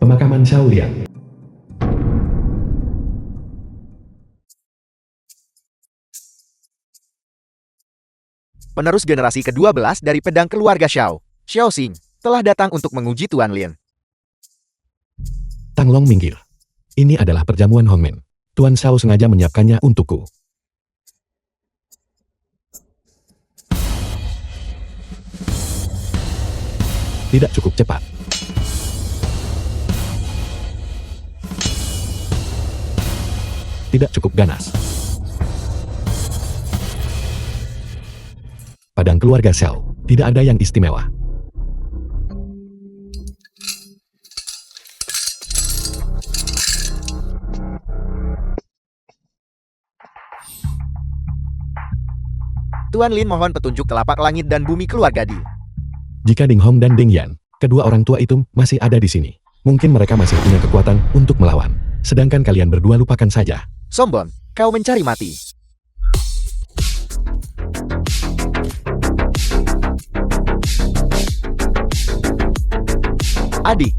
Pemakaman Xiao Liang. Penerus generasi ke-12 dari pedang keluarga Xiao, Xiao Xing, telah datang untuk menguji Tuan Lin. Tang Long minggir. Ini adalah perjamuan Hongmen. Tuan Xiao sengaja menyiapkannya untukku. Tidak cukup cepat. Tidak cukup ganas. Padang keluarga Xiao, tidak ada yang istimewa. Tuan Lin mohon petunjuk telapak langit dan bumi keluarga Di. Jika Ding Hong dan Ding Yan, kedua orang tua itu masih ada di sini, mungkin mereka masih punya kekuatan untuk melawan. Sedangkan kalian berdua lupakan saja. Sombong, kau mencari mati. Adik,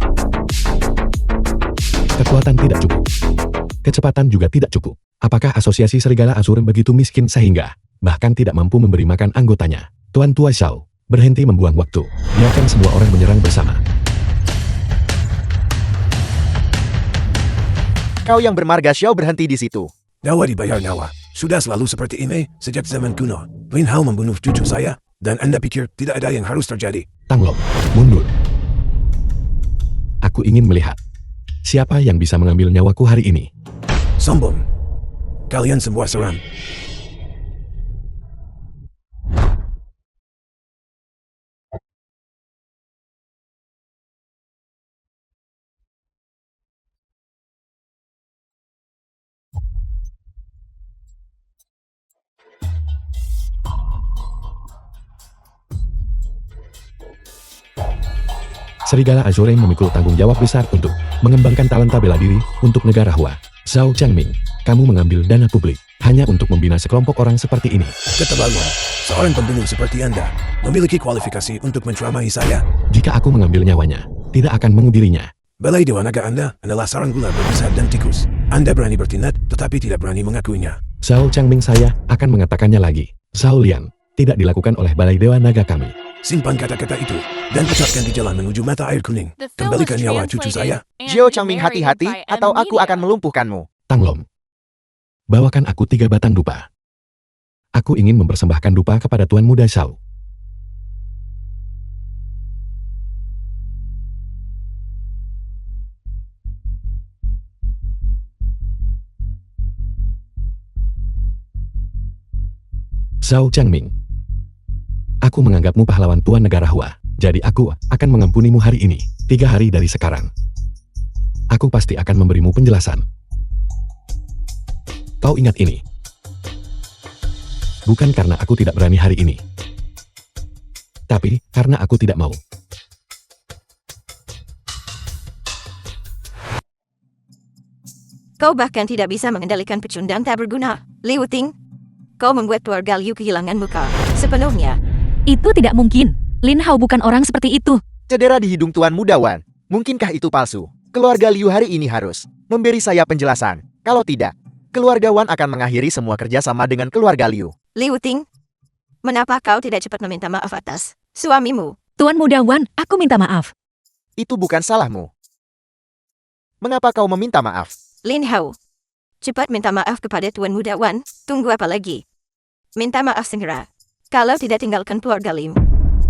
Kekuatan tidak cukup. Kecepatan juga tidak cukup. Apakah asosiasi Serigala Azur begitu miskin sehingga bahkan tidak mampu memberi makan anggotanya? Tuan Tua Xiao, berhenti membuang waktu. Biarkan semua orang menyerang bersama. kau yang bermarga Xiao berhenti di situ. Nyawa dibayar nyawa. Sudah selalu seperti ini sejak zaman kuno. Lin Hao membunuh cucu saya, dan Anda pikir tidak ada yang harus terjadi. Tang Long, mundur. Aku ingin melihat siapa yang bisa mengambil nyawaku hari ini. Sombong. Kalian semua seram. Serigala Azur yang memikul tanggung jawab besar untuk mengembangkan talenta bela diri untuk negara Hua. Zhao Changming, kamu mengambil dana publik hanya untuk membina sekelompok orang seperti ini. Keterlaluan. Seorang pembunuh seperti Anda memiliki kualifikasi untuk menceramai saya. Jika aku mengambil nyawanya, tidak akan mengubirinya. Balai Dewa Naga Anda adalah sarang gula berbisa dan tikus. Anda berani bertindak, tetapi tidak berani mengakuinya. Zhao Changming, saya akan mengatakannya lagi. Zhao Liang, tidak dilakukan oleh Balai Dewa Naga kami. Simpan kata-kata itu, dan ucapkan di jalan menuju mata air kuning. Kembalikan nyawa cucu saya. Xiao Changming, hati-hati atau aku akan melumpuhkanmu. Tang Long, bawakan aku 3 batang dupa. Aku ingin mempersembahkan dupa kepada Tuan Muda Xiao. Zhao Changming, aku menganggapmu pahlawan Tuan Negara Hua, jadi aku akan mengampunimu hari ini, 3 hari dari sekarang. Aku pasti akan memberimu penjelasan. Kau ingat ini. Bukan karena aku tidak berani hari ini, tapi karena aku tidak mau. Kau bahkan tidak bisa mengendalikan pecundang tak berguna. Liu Ting, kau membuat keluarga Liu kehilangan muka sepenuhnya. Itu tidak mungkin. Lin Hao bukan orang seperti itu. Cedera di hidung Tuan Muda Wan. Mungkinkah itu palsu? Keluarga Liu hari ini harus memberi saya penjelasan. Kalau tidak, keluarga Wan akan mengakhiri semua kerjasama dengan keluarga Liu. Liu Ting, mengapa kau tidak cepat meminta maaf atas suamimu? Tuan Muda Wan, aku minta maaf. Itu bukan salahmu. Mengapa kau meminta maaf? Lin Hao, cepat minta maaf kepada Tuan Muda Wan. Tunggu apa lagi? Minta maaf segera. Kalau tidak, tinggalkan keluarga Liu.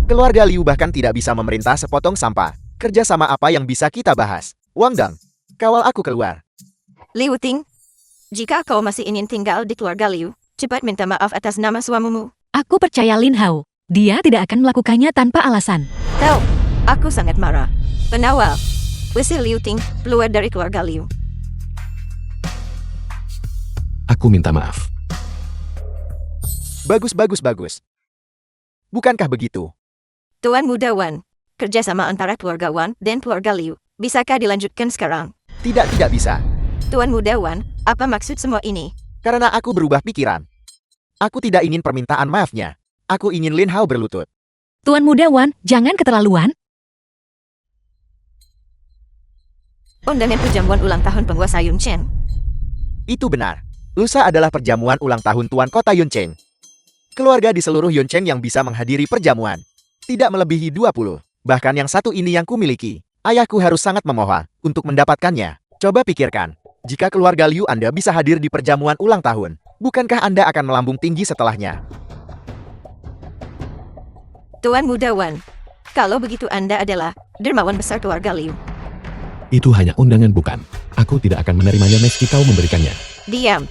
Keluarga Liu bahkan tidak bisa memerintah sepotong sampah. Kerjasama apa yang bisa kita bahas? Wang Dang, kawal aku keluar. Liu Ting, jika kau masih ingin tinggal di keluarga Liu, cepat minta maaf atas nama suamimu. Aku percaya Lin Hao. Dia tidak akan melakukannya tanpa alasan. Tahu, aku sangat marah. Penawal, usir Liu Ting keluar dari keluarga Liu. Aku minta maaf. Bagus, bagus, bagus. Bukankah begitu? Tuan Muda Wan, kerjasama antara keluarga Wan dan keluarga Liu, bisakah dilanjutkan sekarang? Tidak bisa. Tuan Muda Wan, apa maksud semua ini? Karena aku berubah pikiran. Aku tidak ingin permintaan maafnya. Aku ingin Lin Hao berlutut. Tuan Muda Wan, jangan keterlaluan. Undangan perjamuan ulang tahun penguasa Yun Chen. Itu benar. Lusa adalah perjamuan ulang tahun Tuan Kota Yun Chen. Keluarga di seluruh Yun Chen yang bisa menghadiri perjamuan. Tidak melebihi 20. Bahkan yang satu ini yang kumiliki. Ayahku harus sangat memohon untuk mendapatkannya. Coba pikirkan. Jika keluarga Liu Anda bisa hadir di perjamuan ulang tahun, bukankah Anda akan melambung tinggi setelahnya? Tuan Muda Wan, kalau begitu Anda adalah dermawan besar keluarga Liu. Itu hanya undangan bukan. Aku tidak akan menerimanya meski kau memberikannya. Diam.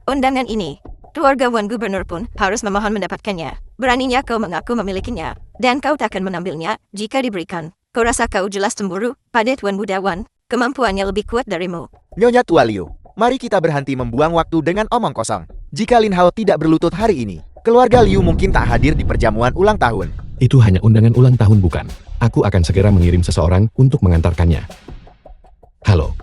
Undangan ini, keluarga Wan Gubernur pun harus memohon mendapatkannya. Beraninya kau mengaku memilikinya, dan kau takkan mengambilnya jika diberikan. Kau rasa kau jelas cemburu pada Tuan Muda Wan, kemampuannya lebih kuat darimu. Nyonya Tua Liu, mari kita berhenti membuang waktu dengan omong kosong. Jika Lin Hao tidak berlutut hari ini, keluarga Liu mungkin tak hadir di perjamuan ulang tahun. Itu hanya undangan ulang tahun bukan. Aku akan segera mengirim seseorang untuk mengantarkannya. Halo.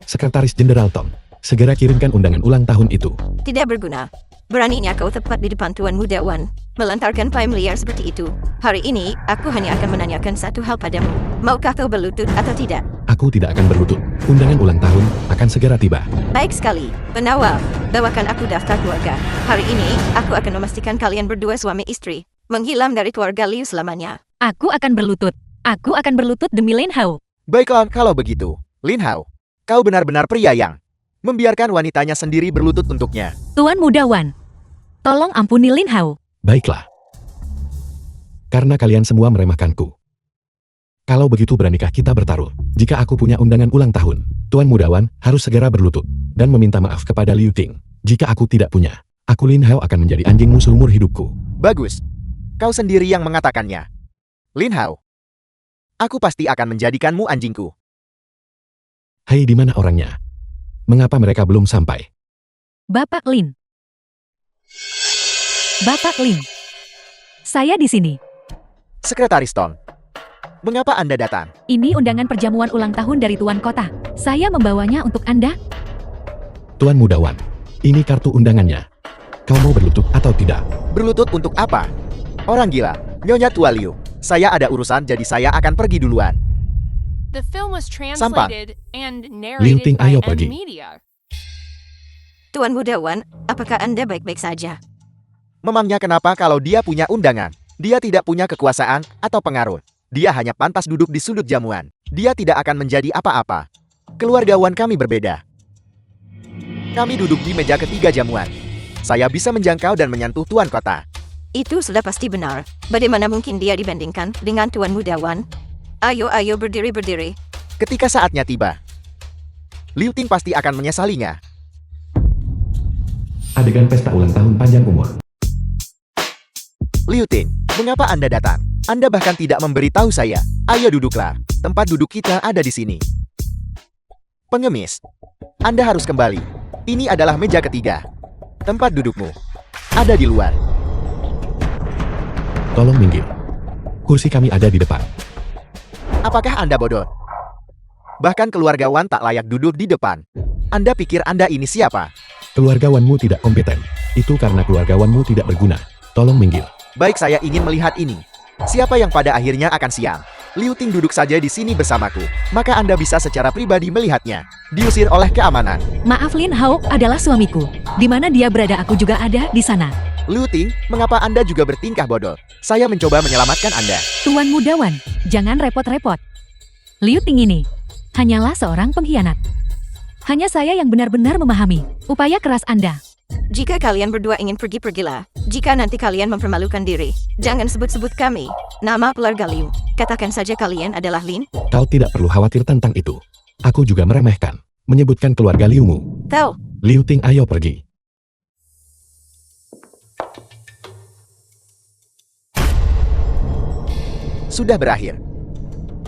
Sekretaris Jenderal Tong, segera kirimkan undangan ulang tahun itu. Tidak berguna. Beraninya kau tepat di depan Tuan Muda Wan, melontarkan paim liar seperti itu. Hari ini, aku hanya akan menanyakan satu hal padamu. Maukah kau berlutut atau tidak? Aku tidak akan berlutut. Undangan ulang tahun akan segera tiba. Baik sekali. Penawal, bawakan aku daftar keluarga. Hari ini, aku akan memastikan kalian berdua suami istri menghilang dari keluarga Liu selamanya. Aku akan berlutut. Aku akan berlutut demi Lin Hao. Baiklah kalau begitu, Lin Hao. Kau benar-benar pria yang membiarkan wanitanya sendiri berlutut untuknya. Tuan Muda Wan, tolong ampuni Lin Hao. Baiklah. Karena kalian semua meremehkanku. Kalau begitu beranikah kita bertaruh? Jika aku punya undangan ulang tahun, Tuan Muda Wan harus segera berlutut dan meminta maaf kepada Liu Ting. Jika aku tidak punya, aku Lin Hao akan menjadi anjingmu seumur hidupku. Bagus. Kau sendiri yang mengatakannya. Lin Hao. Aku pasti akan menjadikanmu anjingku. Hei, di mana orangnya? Mengapa mereka belum sampai? Bapak Lin. Bapak Lin. Saya di sini. Sekretaris Tong. Mengapa Anda datang? Ini undangan perjamuan ulang tahun dari Tuan Kota. Saya membawanya untuk Anda. Tuan Muda Wan, ini kartu undangannya. Kau mau berlutut atau tidak? Berlutut untuk apa? Orang gila. Nyonya Tua Liu. Saya ada urusan jadi saya akan pergi duluan. The film was Sampah. translated and Liu Ting, narrated by ayo pergi. N-Media. Tuan Muda Wan, apakah Anda baik-baik saja? Memangnya kenapa kalau dia punya undangan? Dia tidak punya kekuasaan atau pengaruh. Dia hanya pantas duduk di sudut jamuan. Dia tidak akan menjadi apa-apa. Keluarga Wan kami berbeda. Kami duduk di meja ketiga jamuan. Saya bisa menjangkau dan menyentuh Tuan Kota. Itu sudah pasti benar. Bagaimana mungkin dia dibandingkan dengan Tuan Muda Wan? Ayo berdiri. Ketika saatnya tiba, Liu Ting pasti akan menyesalinya. Adegan pesta ulang tahun panjang umur. Liu Ting, mengapa Anda datang? Anda bahkan tidak memberitahu saya. Ayo duduklah. Tempat duduk kita ada di sini. Pengemis, Anda harus kembali. Ini adalah meja ketiga. Tempat dudukmu ada di luar. Tolong minggir. Kursi kami ada di depan. Apakah Anda bodoh? Bahkan keluarga Wan tak layak duduk di depan. Anda pikir Anda ini siapa? Keluarga Wanmu tidak kompeten. Itu karena keluarga Wanmu tidak berguna. Tolong minggir. Baik, saya ingin melihat ini. Siapa yang pada akhirnya akan siang? Liu Ting duduk saja di sini bersamaku. Maka Anda bisa secara pribadi melihatnya. Diusir oleh keamanan. Maaf, Lin Hao adalah suamiku. Di mana dia berada aku juga ada di sana. Liu Ting, mengapa Anda juga bertingkah bodoh? Saya mencoba menyelamatkan Anda. Tuan Muda Wan, jangan repot-repot. Liu Ting ini hanyalah seorang pengkhianat. Hanya saya yang benar-benar memahami upaya keras Anda. Jika kalian berdua ingin pergi-pergilah. Jika nanti kalian mempermalukan diri, jangan sebut-sebut kami. Nama keluarga Liu. Katakan saja kalian adalah Lin. Kau tidak perlu khawatir tentang itu. Aku juga meremehkan. Menyebutkan keluarga Liumu. Tahu. Liu Ting, ayo pergi. Sudah berakhir.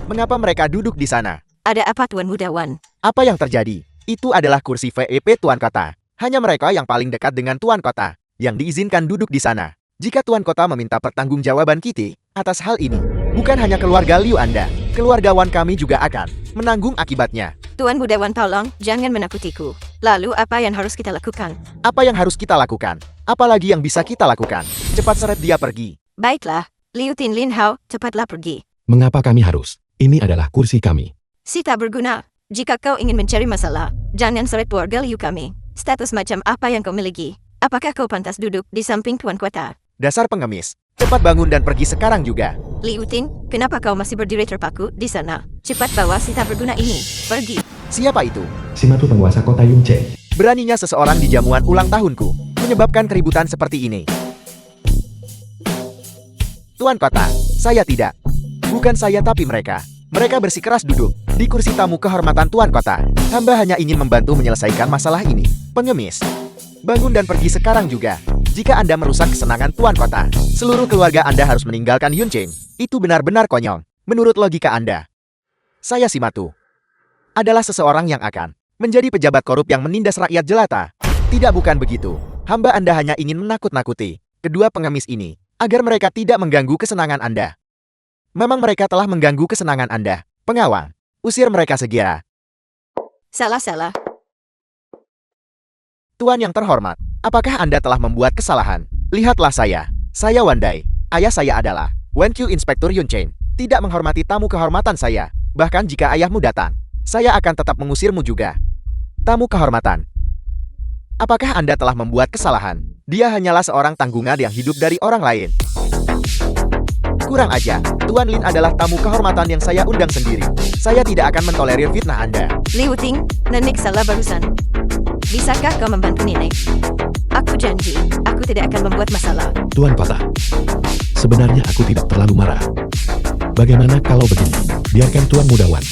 Mengapa mereka duduk di sana? Ada apa Tuan Muda Wan? Apa yang terjadi? Itu adalah kursi VIP Tuan Kota. Hanya mereka yang paling dekat dengan Tuan Kota yang diizinkan duduk di sana. Jika Tuan Kota meminta pertanggungjawaban kita atas hal ini, bukan hanya keluarga Liu Anda, keluarga Wan kami juga akan menanggung akibatnya. Tuan Muda Wan, tolong jangan menakutiku. Lalu apa yang harus kita lakukan? Apa yang harus kita lakukan? Apalagi yang bisa kita lakukan? Cepat seret dia pergi. Baiklah, Liu Tin, Lin Hao, cepatlah pergi. Mengapa kami harus? Ini adalah kursi kami. Si tak berguna. Jika kau ingin mencari masalah, jangan seret keluarga Liu kami. Status macam apa yang kau miliki? Apakah kau pantas duduk di samping tuan kota? Dasar pengemis. Cepat bangun dan pergi sekarang juga. Liu Ting, kenapa kau masih berdiri terpaku di sana? Cepat bawa si tak berguna ini. Pergi. Siapa itu? Simatu penguasa kota Yuncheng. Beraninya seseorang di jamuan ulang tahunku, menyebabkan keributan seperti ini. Tuan kota, saya tidak. Bukan saya tapi mereka. Mereka bersikeras duduk di kursi tamu kehormatan Tuan Kota. Hamba hanya ingin membantu menyelesaikan masalah ini. Pengemis. Bangun dan pergi sekarang juga. Jika Anda merusak kesenangan Tuan Kota, seluruh keluarga Anda harus meninggalkan Yuncheng. Itu benar-benar konyol, menurut logika Anda. Saya Simatu. Adalah seseorang yang akan menjadi pejabat korup yang menindas rakyat jelata. Tidak, bukan begitu. Hamba Anda hanya ingin menakut-nakuti kedua pengemis ini, agar mereka tidak mengganggu kesenangan Anda. Memang mereka telah mengganggu kesenangan Anda. Pengawal, usir mereka segera. Salah. Tuan yang terhormat, apakah Anda telah membuat kesalahan? Lihatlah saya Wandai. Ayah saya adalah Wen Qiu Inspektur Yuncheng. Tidak menghormati tamu kehormatan saya. Bahkan jika ayahmu datang, saya akan tetap mengusirmu juga. Tamu kehormatan. Apakah Anda telah membuat kesalahan? Dia hanyalah seorang tanggungan yang hidup dari orang lain. Kurang aja, Tuan Lin adalah tamu kehormatan yang saya undang sendiri. Saya tidak akan mentolerir fitnah Anda. Liu Ting, nenek salah barusan. Bisakah kau membantu nenek? Aku janji, aku tidak akan membuat masalah. Tuan Kota. Sebenarnya aku tidak terlalu marah. Bagaimana kalau begini? Biarkan Tuan Mudawan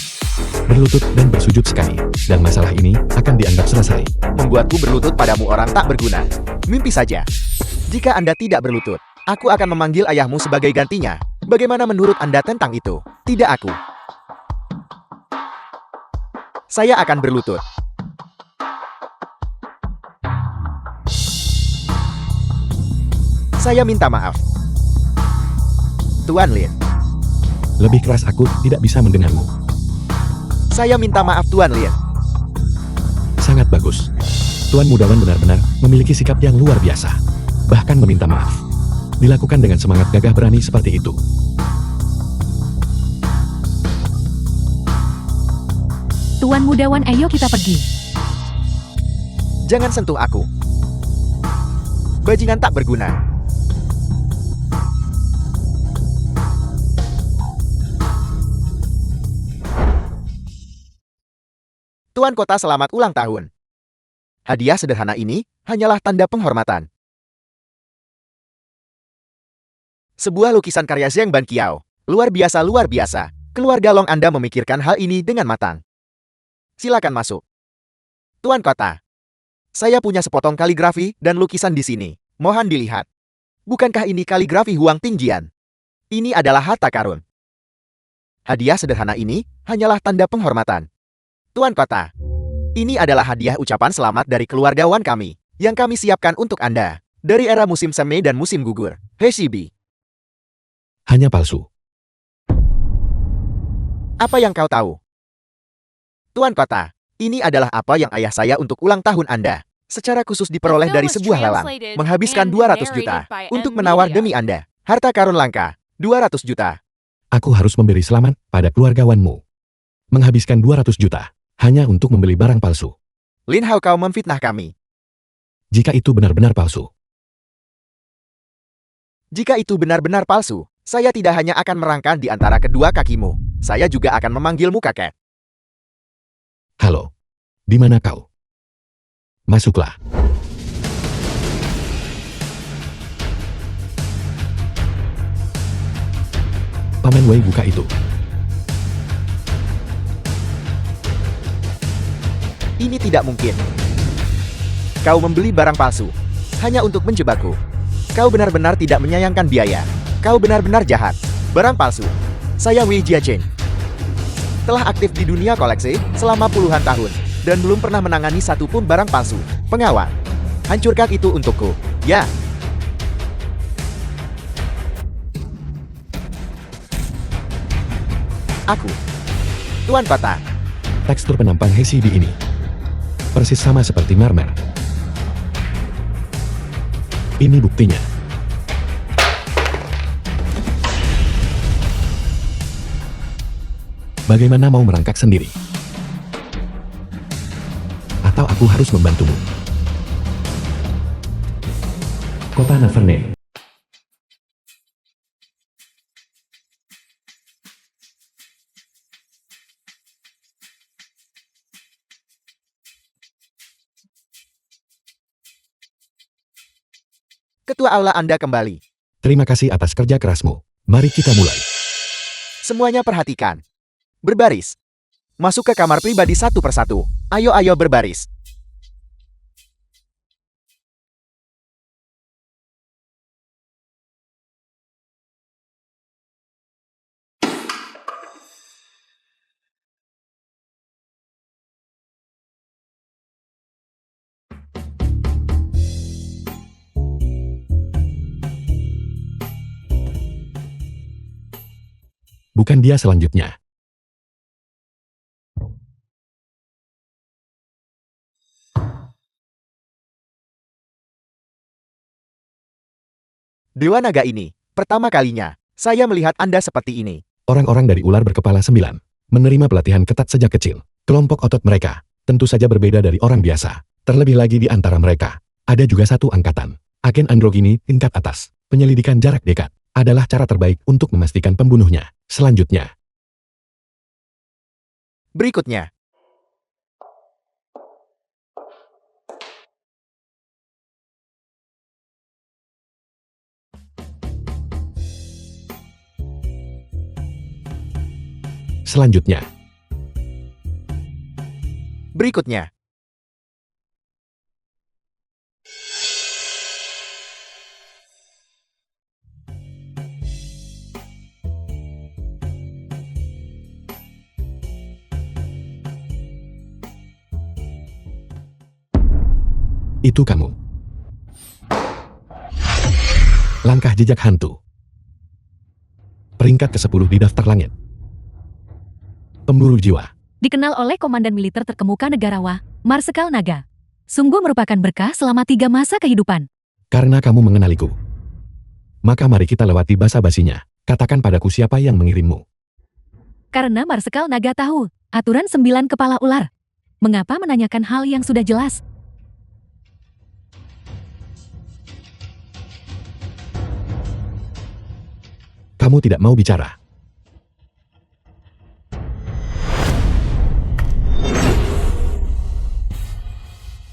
berlutut dan bersujud sekali, dan masalah ini akan dianggap selesai. Membuatku berlutut padamu orang tak berguna. Mimpi saja. Jika Anda tidak berlutut, aku akan memanggil ayahmu sebagai gantinya. Bagaimana menurut Anda tentang itu? Tidak aku. Saya akan berlutut. Saya minta maaf. Tuan Lin. Lebih keras aku tidak bisa mendengarmu. Saya minta maaf Tuan Lin. Sangat bagus. Tuan Mudawan benar-benar memiliki sikap yang luar biasa. Bahkan meminta maaf. Dilakukan dengan semangat gagah berani seperti itu. Tuan Mudawan, ayo kita pergi. Jangan sentuh aku. Bajingan tak berguna. Tuan Kota, selamat ulang tahun. Hadiah sederhana ini hanyalah tanda penghormatan. Sebuah lukisan karya Zheng Ban Qiao. Luar biasa, luar biasa. Keluarga Long Anda memikirkan hal ini dengan matang. Silakan masuk. Tuan Kota. Saya punya sepotong kaligrafi dan lukisan di sini. Mohon dilihat. Bukankah ini kaligrafi Huang Tingjian? Ini adalah harta karun. Hadiah sederhana ini hanyalah tanda penghormatan. Tuan Kota. Ini adalah hadiah ucapan selamat dari keluarga Wan kami, yang kami siapkan untuk Anda. Dari era musim semi dan musim gugur. Heshibi. Hanya palsu. Apa yang kau tahu? Tuan Kota, ini adalah apa yang ayah saya untuk ulang tahun Anda. Secara khusus diperoleh dari sebuah lelang. Menghabiskan 200 juta untuk menawar demi Anda. Harta karun langka, 200 juta. Aku harus memberi selamat pada keluarga Wanmu. Menghabiskan 200 juta hanya untuk membeli barang palsu. Lin Hao, kau memfitnah kami. Jika itu benar-benar palsu, Jika itu benar-benar palsu, saya tidak hanya akan merangkak di antara kedua kakimu. Saya juga akan memanggilmu kakek. halo, di mana kau? Masuklah. Paman Wei, buka itu. Ini tidak mungkin. Kau membeli barang palsu hanya untuk menjebakku. Kau benar-benar tidak menyayangkan biaya. Kau benar-benar jahat. Barang palsu. Saya Wei Jiacheng. Telah aktif di dunia koleksi selama puluhan tahun dan belum pernah menangani satu pun barang palsu. Pengawal, hancurkan itu untukku. Ya. Aku. Tuan Kota. Tekstur penampang Heshibi ini persis sama seperti marmer. Ini buktinya. Bagaimana mau merangkak sendiri? Atau aku harus membantumu? Kota Naverne. Ketua aula Anda kembali. Terima kasih atas kerja kerasmu. Mari kita mulai. Semuanya perhatikan. Berbaris. Masuk ke kamar pribadi satu persatu. Ayo berbaris. Bukan dia selanjutnya. Dewa Naga ini, pertama kalinya, saya melihat Anda seperti ini. Orang-orang dari ular berkepala 9 menerima pelatihan ketat sejak kecil. Kelompok otot mereka tentu saja berbeda dari orang biasa. Terlebih lagi di antara mereka, ada juga satu angkatan. Agen androgini tingkat atas. Penyelidikan jarak dekat adalah cara terbaik untuk memastikan pembunuhnya. Selanjutnya, Berikutnya, selanjutnya, berikutnya. itu kamu. Langkah jejak hantu. Peringkat ke-10 di daftar langit. Pemburu jiwa. Dikenal oleh Komandan Militer terkemuka negarawa, Marsekal Naga. Sungguh merupakan berkah selama 3 masa kehidupan. Karena kamu mengenaliku, maka mari kita lewati basa-basinya. Katakan padaku siapa yang mengirimmu. Karena Marsekal Naga tahu aturan 9 kepala ular. Mengapa menanyakan hal yang sudah jelas? Kamu tidak mau bicara.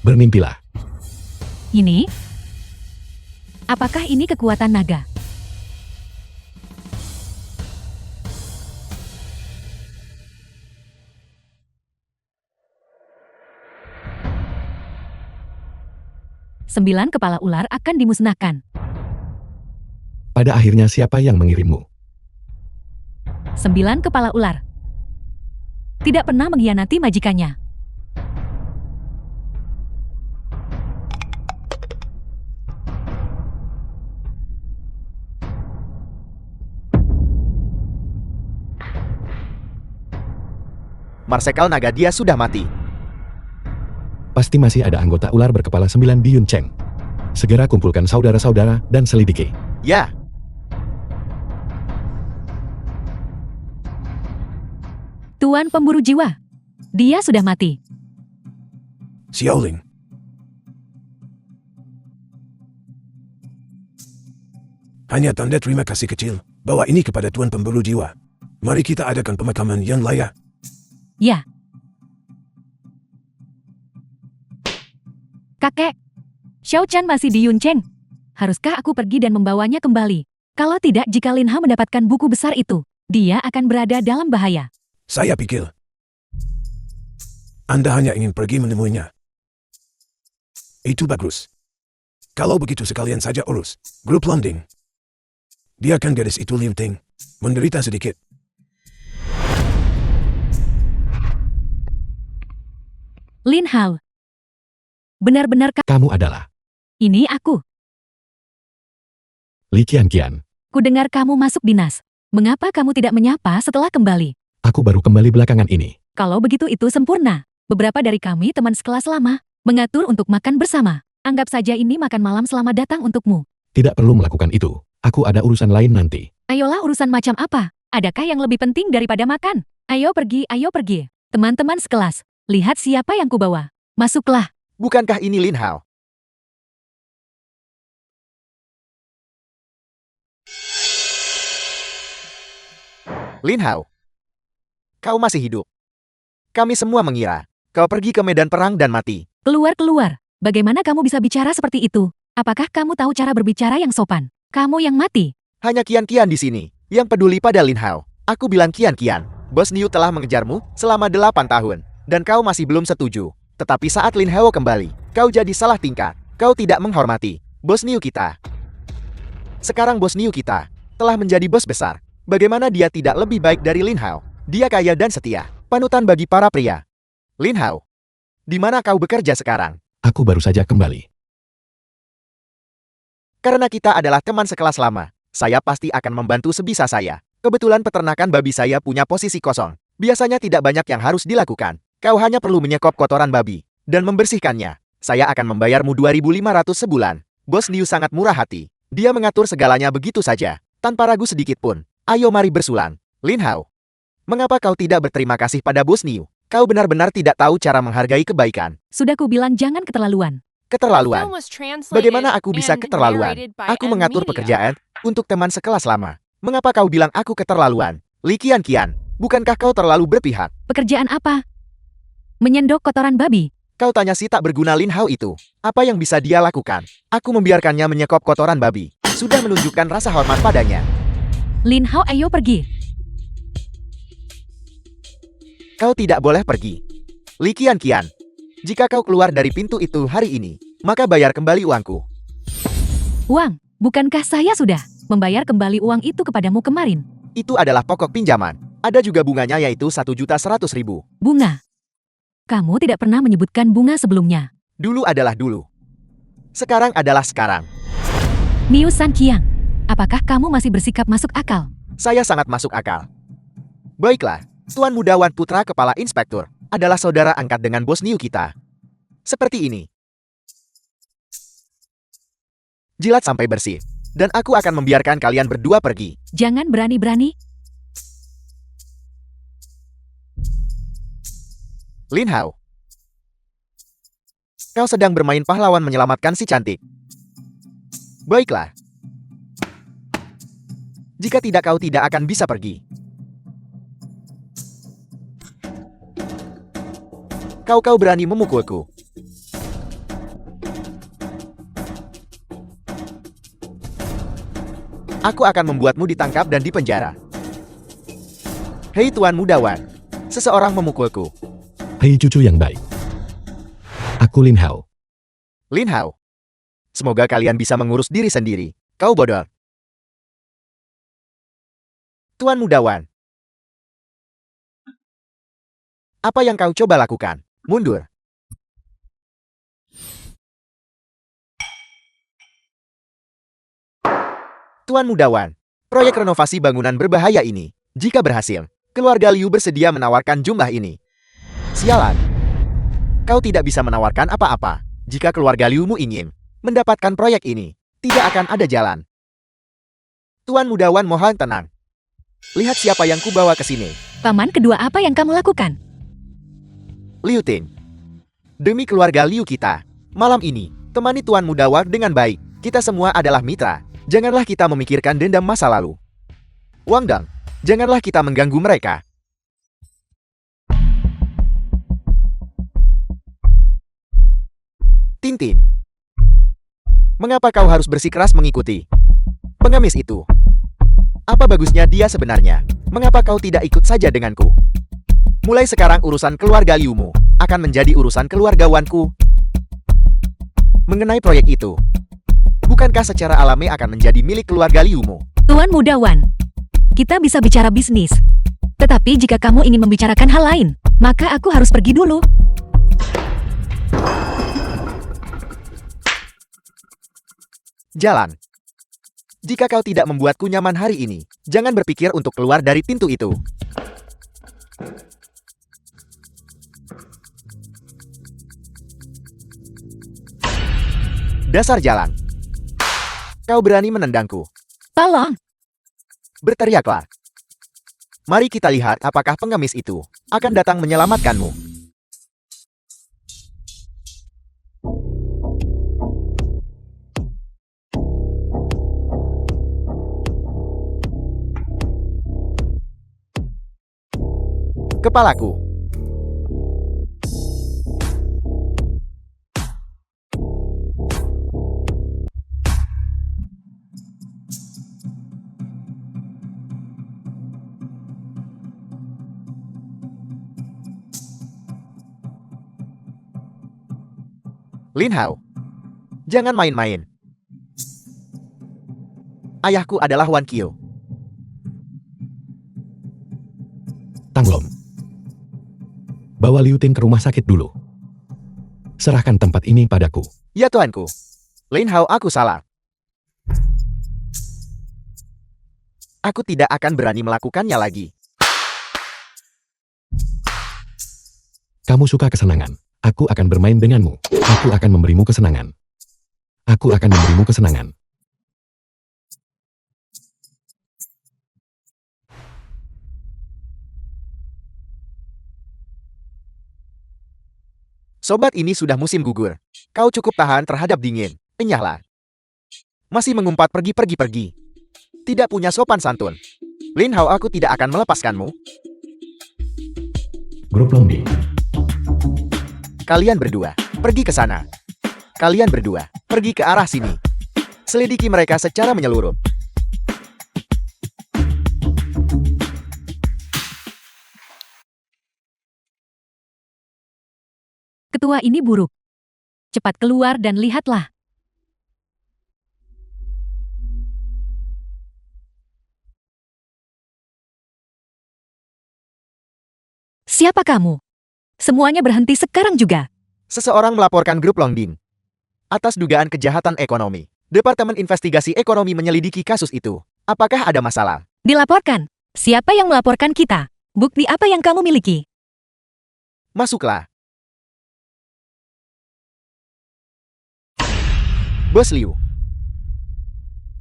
Bermimpilah. Ini? Apakah ini kekuatan naga? Sembilan kepala ular akan dimusnahkan. Pada akhirnya siapa yang mengirimmu? 9 kepala ular. Tidak pernah mengkhianati majikannya. Marsekal Naga dia sudah mati. Pasti masih ada anggota ular berkepala 9 di Yuncheng. Segera kumpulkan saudara-saudara dan selidiki. Ya, Tuan pemburu jiwa. Dia sudah mati. Xiaoling. Hanya tanda terima kasih kecil. Bawa ini kepada Tuan Pemburu Jiwa. Mari kita adakan pemakaman yang layak. Ya. Kakek, Xiao Chan masih di Yuncheng. Haruskah aku pergi dan membawanya kembali? Kalau tidak, jika Lin Ha mendapatkan buku besar itu, dia akan berada dalam bahaya. Saya pikir Anda hanya ingin pergi menemuinya. Itu bagus. Kalau begitu sekalian saja urus grup landing. Biarkan gadis itu Liu Ting menderita sedikit. Lin Hao. Benar-benar Kamu adalah ini aku. Li Qianqian. Ku dengar kamu masuk dinas. Mengapa kamu tidak menyapa setelah kembali? Aku baru kembali belakangan ini. Kalau begitu itu sempurna. Beberapa dari kami teman sekelas lama, mengatur untuk makan bersama. Anggap saja ini makan malam selamat datang untukmu. Tidak perlu melakukan itu. Aku ada urusan lain nanti. Ayolah, urusan macam apa? Adakah yang lebih penting daripada makan? Ayo pergi, ayo pergi. Teman-teman sekelas, lihat siapa yang kubawa. Masuklah. Bukankah ini Lin Hao? Lin Hao, kau masih hidup. Kami semua mengira kau pergi ke medan perang dan mati. Keluar, keluar. Bagaimana kamu bisa bicara seperti itu? Apakah kamu tahu cara berbicara yang sopan? Kamu yang mati. Hanya Kian-Kian di sini yang peduli pada Lin Hao. Aku bilang Kian-Kian, Bos Niu telah mengejarmu selama 8 tahun, dan kau masih belum setuju. Tetapi saat Lin Hao kembali, kau jadi salah tingkah. Kau tidak menghormati Bos Niu kita. Sekarang Bos Niu kita telah menjadi bos besar. Bagaimana dia tidak lebih baik dari Lin Hao? Dia kaya dan setia, panutan bagi para pria. Lin Hao, di mana kau bekerja sekarang? Aku baru saja kembali. Karena kita adalah teman sekelas lama, saya pasti akan membantu sebisa saya. Kebetulan peternakan babi saya punya posisi kosong. Biasanya tidak banyak yang harus dilakukan. Kau hanya perlu menyekop kotoran babi dan membersihkannya. Saya akan membayarmu 2.500 sebulan. Bos Niu sangat murah hati. Dia mengatur segalanya begitu saja, tanpa ragu sedikit pun. Ayo mari bersulang. Lin Hao, mengapa kau tidak berterima kasih pada Bos Niu? Kau benar-benar tidak tahu cara menghargai kebaikan. Sudah kubilang jangan keterlaluan. Keterlaluan. Film was translated Bagaimana aku bisa and keterlaluan? narrated by Aku N mengatur Media. pekerjaan untuk teman sekelas lama. Mengapa kau bilang aku keterlaluan? Li Kian-Kian, bukankah kau terlalu berpihak? Pekerjaan apa? Menyendok kotoran babi. Kau tanya si tak berguna Lin Hao itu. Apa yang bisa dia lakukan? Aku membiarkannya menyekop kotoran babi. Sudah menunjukkan rasa hormat padanya. Lin Hao, ayo pergi. Kau tidak boleh pergi. Li Kian-Kian, jika kau keluar dari pintu itu hari ini, maka bayar kembali uangku. Uang, bukankah saya sudah membayar kembali uang itu kepadamu kemarin? Itu adalah pokok pinjaman. Ada juga bunganya yaitu 1.100.000. Bunga. Kamu tidak pernah menyebutkan bunga sebelumnya. Dulu adalah dulu. Sekarang adalah sekarang. Niu San Qiang, apakah kamu masih bersikap masuk akal? Saya sangat masuk akal. Baiklah, Tuan Muda Wan Putra Kepala Inspektur adalah saudara angkat dengan Bos Niu kita. Seperti ini. Jilat sampai bersih. Dan aku akan membiarkan kalian berdua pergi. Jangan berani-berani. Lin Hao, kau sedang bermain pahlawan menyelamatkan si cantik. Baiklah. Jika tidak kau tidak akan bisa pergi. Kau berani memukulku. Aku akan membuatmu ditangkap dan dipenjara. Hei Tuan Muda Wan, seseorang memukulku. Hei cucu yang baik. Aku Lin Hao. Lin Hao, semoga kalian bisa mengurus diri sendiri. Kau bodoh. Tuan Muda Wan, apa yang kau coba lakukan? Mundur. Tuan Muda Wan, proyek renovasi bangunan berbahaya ini, jika berhasil, keluarga Liu bersedia menawarkan jumlah ini. Sialan. Kau tidak bisa menawarkan apa-apa. Jika keluarga Liumu ingin mendapatkan proyek ini, tidak akan ada jalan. Tuan Muda Wan mohon tenang. Lihat siapa yang kubawa ke sini. Paman kedua, apa yang kamu lakukan? Liu Ting. Demi keluarga Liu kita, malam ini, temani Tuan Muda Wan dengan baik. Kita semua adalah mitra. Janganlah kita memikirkan dendam masa lalu. Wang Deng, janganlah kita mengganggu mereka. Tintin, mengapa kau harus bersikeras mengikuti pengemis itu? Apa bagusnya dia sebenarnya? Mengapa kau tidak ikut saja denganku? Mulai sekarang urusan keluarga Liumu akan menjadi urusan keluarga Wanku. Mengenai proyek itu, bukankah secara alami akan menjadi milik keluarga Liumu? Tuan Muda Wan, kita bisa bicara bisnis. Tetapi jika kamu ingin membicarakan hal lain, maka aku harus pergi dulu. Jalan. Jika kau tidak membuatku nyaman hari ini, jangan berpikir untuk keluar dari pintu itu. Dasar jalan. Kau berani menendangku. Tolong. Berteriaklah. Mari kita lihat apakah pengemis itu akan datang menyelamatkanmu. Kepalaku. Lin Hao, jangan main-main. Ayahku adalah Wan Qiu. Tanglom. Bawa Liu Ting ke rumah sakit dulu. Serahkan tempat ini padaku. Ya tuanku. Lin Hao, aku salah. Aku tidak akan berani melakukannya lagi. Kamu suka kesenangan. Aku akan bermain denganmu. Aku akan memberimu kesenangan. Aku akan memberimu kesenangan. Sobat, ini sudah musim gugur. Kau cukup tahan terhadap dingin. Enyahlah. Masih mengumpat pergi. Tidak punya sopan santun. Lin Hao, aku tidak akan melepaskanmu. Grup Longding. Kalian berdua, pergi ke sana. Kalian berdua, pergi ke arah sini. Selidiki mereka secara menyeluruh. Ketua ini buruk. Cepat keluar dan lihatlah. Siapa kamu? Semuanya berhenti sekarang juga. Seseorang melaporkan grup Longding atas dugaan kejahatan ekonomi. Departemen Investigasi Ekonomi menyelidiki kasus itu. Apakah ada masalah? Dilaporkan. Siapa yang melaporkan kita? Bukti apa yang kamu miliki? Masuklah. Bos Liu.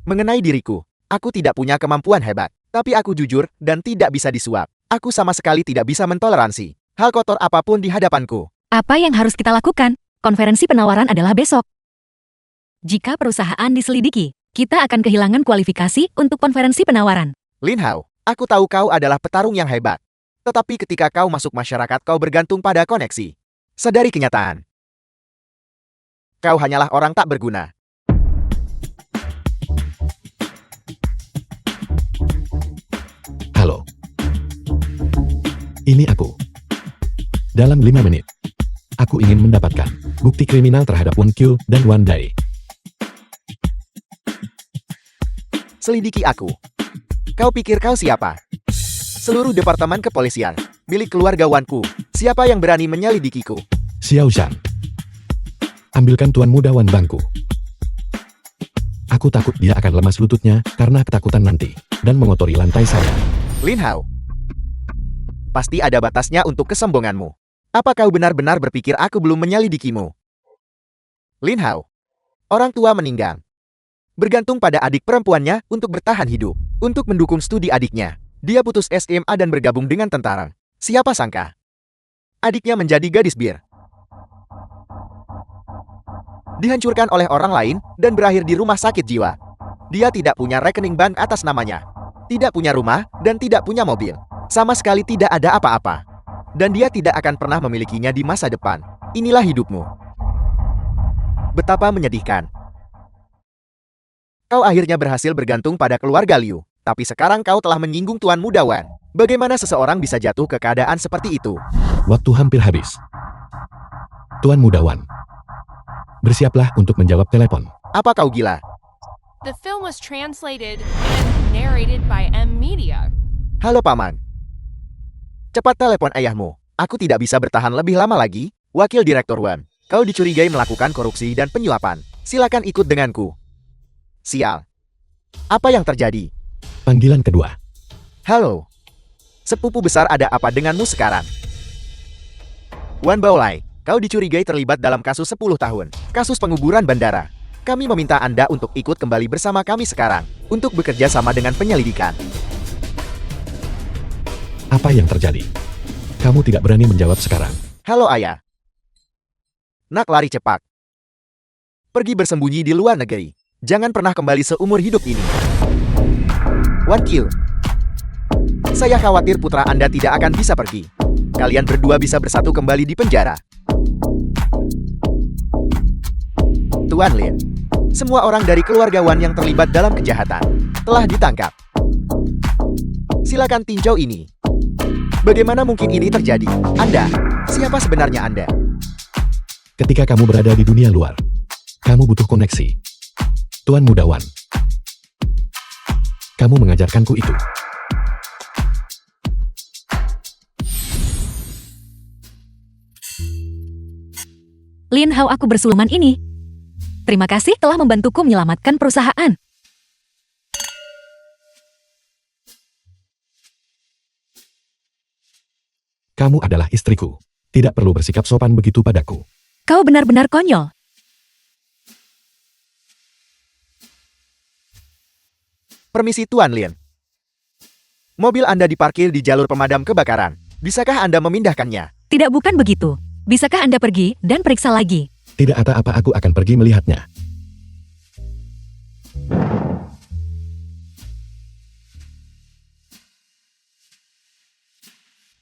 Mengenai diriku, aku tidak punya kemampuan hebat. Tapi aku jujur dan tidak bisa disuap. Aku sama sekali tidak bisa mentoleransi hal kotor apapun di hadapanku. Apa yang harus kita lakukan? Konferensi penawaran adalah besok. Jika perusahaan diselidiki, kita akan kehilangan kualifikasi untuk konferensi penawaran. Lin Hao, aku tahu kau adalah petarung yang hebat. Tetapi ketika kau masuk masyarakat, kau bergantung pada koneksi. Sadari kenyataan. Kau hanyalah orang tak berguna. Halo. Ini aku. Dalam 5 menit, aku ingin mendapatkan bukti kriminal terhadap Wan Qiu dan Wan Dai. Selidiki aku. Kau pikir kau siapa? Seluruh departemen kepolisian, milik keluarga Wanku. Siapa yang berani menyelidikiku? Xiao Shan. Ambilkan Tuan Muda Wan Bangku. Aku takut dia akan lemas lututnya karena ketakutan nanti dan mengotori lantai saya. Lin Hao. Pasti ada batasnya untuk kesombonganmu. Apa kau benar-benar berpikir aku belum menyelidikimu? Lin Hao. Orang tua meninggal. Bergantung pada adik perempuannya untuk bertahan hidup. Untuk mendukung studi adiknya. Dia putus SMA dan bergabung dengan tentara. Siapa sangka? Adiknya menjadi gadis bir. Dihancurkan oleh orang lain dan berakhir di rumah sakit jiwa. Dia tidak punya rekening bank atas namanya. Tidak punya rumah dan tidak punya mobil. Sama sekali tidak ada apa-apa. Dan dia tidak akan pernah memilikinya di masa depan. Inilah hidupmu. Betapa menyedihkan. Kau akhirnya berhasil bergantung pada keluarga Liu. Tapi sekarang kau telah menyinggung Tuan Muda Wan. Bagaimana seseorang bisa jatuh ke keadaan seperti itu? Waktu hampir habis. Tuan Muda Wan. Bersiaplah untuk menjawab telepon. Apa kau gila? The film was translated and narrated by M Media. Halo Paman. Cepat telepon ayahmu. Aku tidak bisa bertahan lebih lama lagi. Wakil Direktur Wan. Kau dicurigai melakukan korupsi dan penyuapan. Silakan ikut denganku. Sial. Apa yang terjadi? Panggilan kedua. Halo. Sepupu besar, ada apa denganmu sekarang? Wan Baolai, kau dicurigai terlibat dalam kasus 10 tahun. Kasus penguburan bandara. Kami meminta Anda untuk ikut kembali bersama kami sekarang. Untuk bekerja sama dengan penyelidikan. Apa yang terjadi? Kamu tidak berani menjawab sekarang. Halo ayah. Nak lari cepat. Pergi bersembunyi di luar negeri. Jangan pernah kembali seumur hidup ini. One kill. Saya khawatir putra Anda tidak akan bisa pergi. Kalian berdua bisa bersatu kembali di penjara. Tuan Lin, semua orang dari keluarga Wan yang terlibat dalam kejahatan telah ditangkap. Silakan tinjau ini. Bagaimana mungkin ini terjadi? Anda, siapa sebenarnya Anda? Ketika kamu berada di dunia luar, kamu butuh koneksi. Tuan Muda Wan, kamu mengajarkanku itu. Lin Hao, aku bersuluman ini. Terima kasih telah membantuku menyelamatkan perusahaan. Kamu adalah istriku. Tidak perlu bersikap sopan begitu padaku. Kau benar-benar konyol. Permisi Tuan Lin. Mobil Anda diparkir di jalur pemadam kebakaran. Bisakah Anda memindahkannya? Tidak, bukan begitu. Bisakah Anda pergi dan periksa lagi? Tidak ada apa, aku akan pergi melihatnya.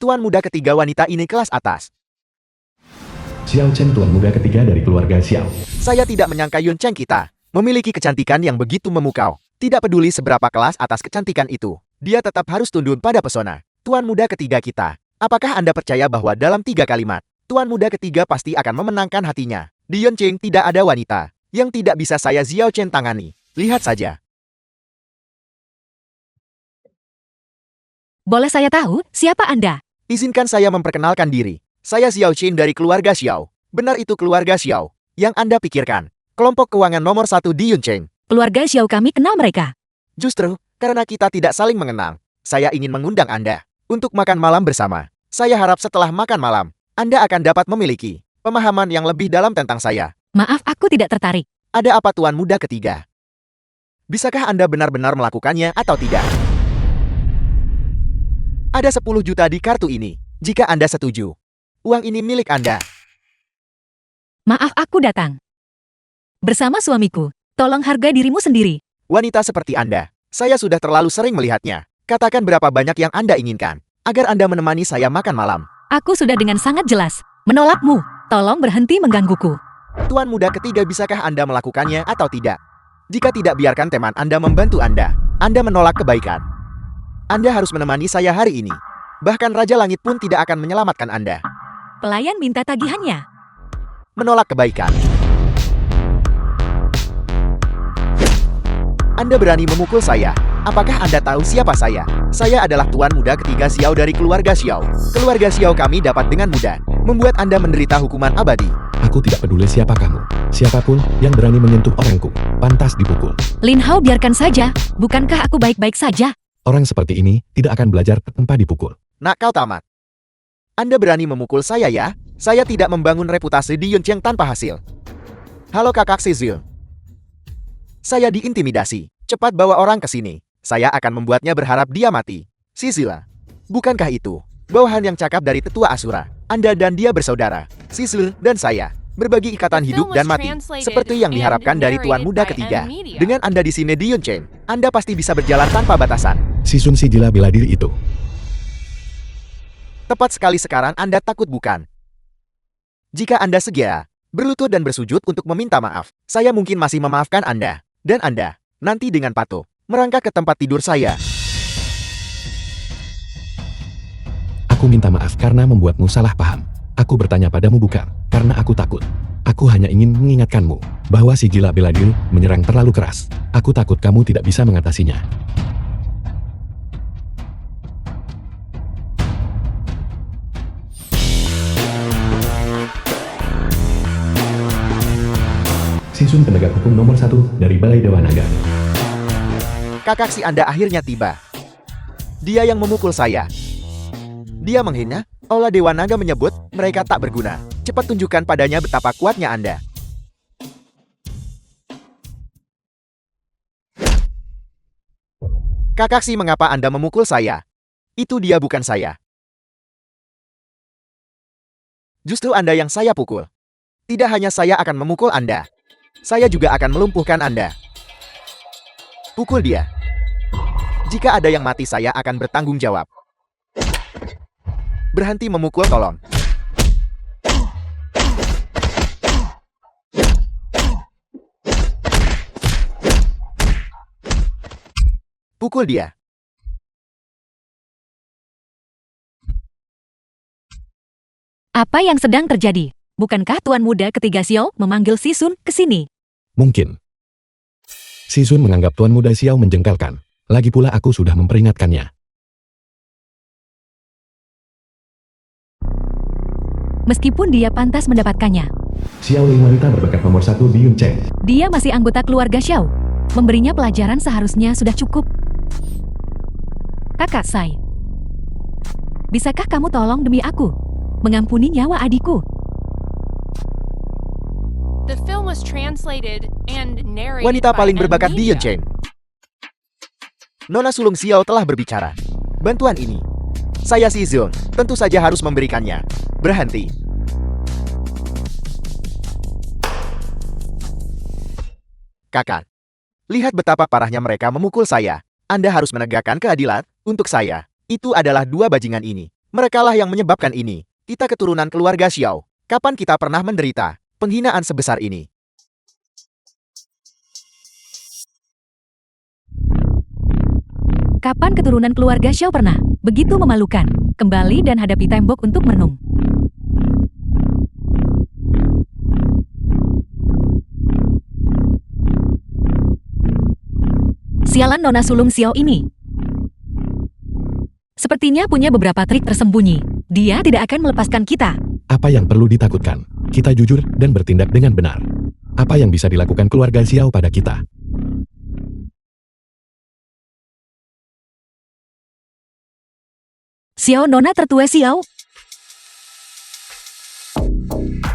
Tuan muda ketiga wanita ini kelas atas. Xiao Chen, tuan muda ketiga dari keluarga Xiao. Saya tidak menyangka Yun Cheng kita memiliki kecantikan yang begitu memukau. Tidak peduli seberapa kelas atas kecantikan itu, dia tetap harus tunduk pada pesona. Tuan muda ketiga kita, apakah Anda percaya bahwa dalam 3 kalimat, tuan muda ketiga pasti akan memenangkan hatinya? Di Yun Cheng tidak ada wanita yang tidak bisa saya Xiao Chen tangani. Lihat saja. Boleh saya tahu siapa Anda? Izinkan saya memperkenalkan diri. Saya Xiao Chen dari keluarga Xiao. Benar itu keluarga Xiao yang Anda pikirkan. Kelompok keuangan nomor 1 di Yun Cheng. Keluarga Xiao, kami kenal mereka. Justru, karena kita tidak saling mengenal, saya ingin mengundang Anda untuk makan malam bersama. Saya harap setelah makan malam, Anda akan dapat memiliki pemahaman yang lebih dalam tentang saya. Maaf, aku tidak tertarik. Ada apa tuan muda ketiga? Bisakah Anda benar-benar melakukannya atau tidak? Ada 10 juta di kartu ini, jika Anda setuju. Uang ini milik Anda. Maaf, aku datang bersama suamiku. Tolong harga dirimu sendiri. Wanita seperti Anda, saya sudah terlalu sering melihatnya. Katakan berapa banyak yang Anda inginkan, agar Anda menemani saya makan malam. Aku sudah dengan sangat jelas menolakmu. Tolong berhenti menggangguku. Tuan muda ketiga, bisakah Anda melakukannya atau tidak? Jika tidak, biarkan teman Anda membantu Anda. Anda menolak kebaikan. Anda harus menemani saya hari ini. Bahkan Raja Langit pun tidak akan menyelamatkan Anda. Pelayan minta tagihannya. Menolak kebaikan. Anda berani memukul saya. Apakah Anda tahu siapa saya? Saya adalah tuan muda ketiga Xiao dari keluarga Xiao. Keluarga Xiao kami dapat dengan mudah membuat Anda menderita hukuman abadi. Aku tidak peduli siapa kamu. Siapapun yang berani menyentuh orangku, pantas dipukul. Lin Hao, biarkan saja. Bukankah aku baik-baik saja? Orang seperti ini tidak akan belajar tanpa dipukul. Nak, kau tamat. Anda berani memukul saya ya? Saya tidak membangun reputasi di Yun Cheng tanpa hasil. Halo kakak Cecil. Saya diintimidasi. Cepat bawa orang ke sini. Saya akan membuatnya berharap dia mati. Sisila, bukankah itu bawahan yang cakap dari tetua Asura? Anda dan dia bersaudara. Sisil dan saya berbagi ikatan hidup dan mati, seperti yang diharapkan dari tuan muda ketiga. Dengan Anda di sini di Yun Cheng, Anda pasti bisa berjalan tanpa batasan. Si Sun si gila bela diri itu. Tepat sekali, sekarang Anda takut bukan? Jika Anda segera berlutut dan bersujud untuk meminta maaf, saya mungkin masih memaafkan Anda. Dan Anda nanti dengan patuh merangkak ke tempat tidur saya. Aku minta maaf karena membuatmu salah paham. Aku bertanya padamu bukan karena aku takut. Aku hanya ingin mengingatkanmu bahwa si gila bela diri menyerang terlalu keras. Aku takut kamu tidak bisa mengatasinya. Si Sun, penegak hukum nomor 1 dari Balai Dewa Naga. Kakak si Anda akhirnya tiba. Dia yang memukul saya. Dia menghina. Olah Dewa Naga menyebut mereka tak berguna. Cepat tunjukkan padanya betapa kuatnya Anda. Kakak si, mengapa Anda memukul saya? Itu dia, bukan saya. Justru Anda yang saya pukul. Tidak hanya saya akan memukul Anda. Saya juga akan melumpuhkan Anda. Pukul dia. Jika ada yang mati saya akan bertanggung jawab. Berhenti memukul tolong. Pukul dia. Apa yang sedang terjadi? Bukankah Tuan Muda ketiga Xiao memanggil Si Sun ke sini? Mungkin. Si Sun menganggap Tuan Muda Xiao menjengkelkan. Lagi pula aku sudah memperingatkannya. Meskipun dia pantas mendapatkannya, Xiao Ling wanita berbakat nomor 1 di Yuncheng. dia masih anggota keluarga Xiao. Memberinya pelajaran seharusnya sudah cukup. Kakak Sai, bisakah kamu tolong demi aku mengampuni nyawa adikku? The film was translated and narrated Wanita by paling berbakat di Amnesia. Yuncheng. Nona sulung Xiao telah berbicara. Bantuan ini, saya Si Zong, tentu saja harus memberikannya. Berhenti. Kakak, lihat betapa parahnya mereka memukul saya. Anda harus menegakkan keadilan untuk saya. Itu adalah dua bajingan ini. Merekalah yang menyebabkan ini. Kita keturunan keluarga Xiao. Kapan kita pernah menderita penghinaan sebesar ini? Kapan keturunan keluarga Xiao pernah begitu memalukan? Kembali dan hadapi tembok untuk merenung. Sialan Nona sulung Xiao ini. Sepertinya punya beberapa trik tersembunyi. Dia tidak akan melepaskan kita. Apa yang perlu ditakutkan? Kita jujur dan bertindak dengan benar. Apa yang bisa dilakukan keluarga Xiao pada kita? Xiao Nona tertua Xiao.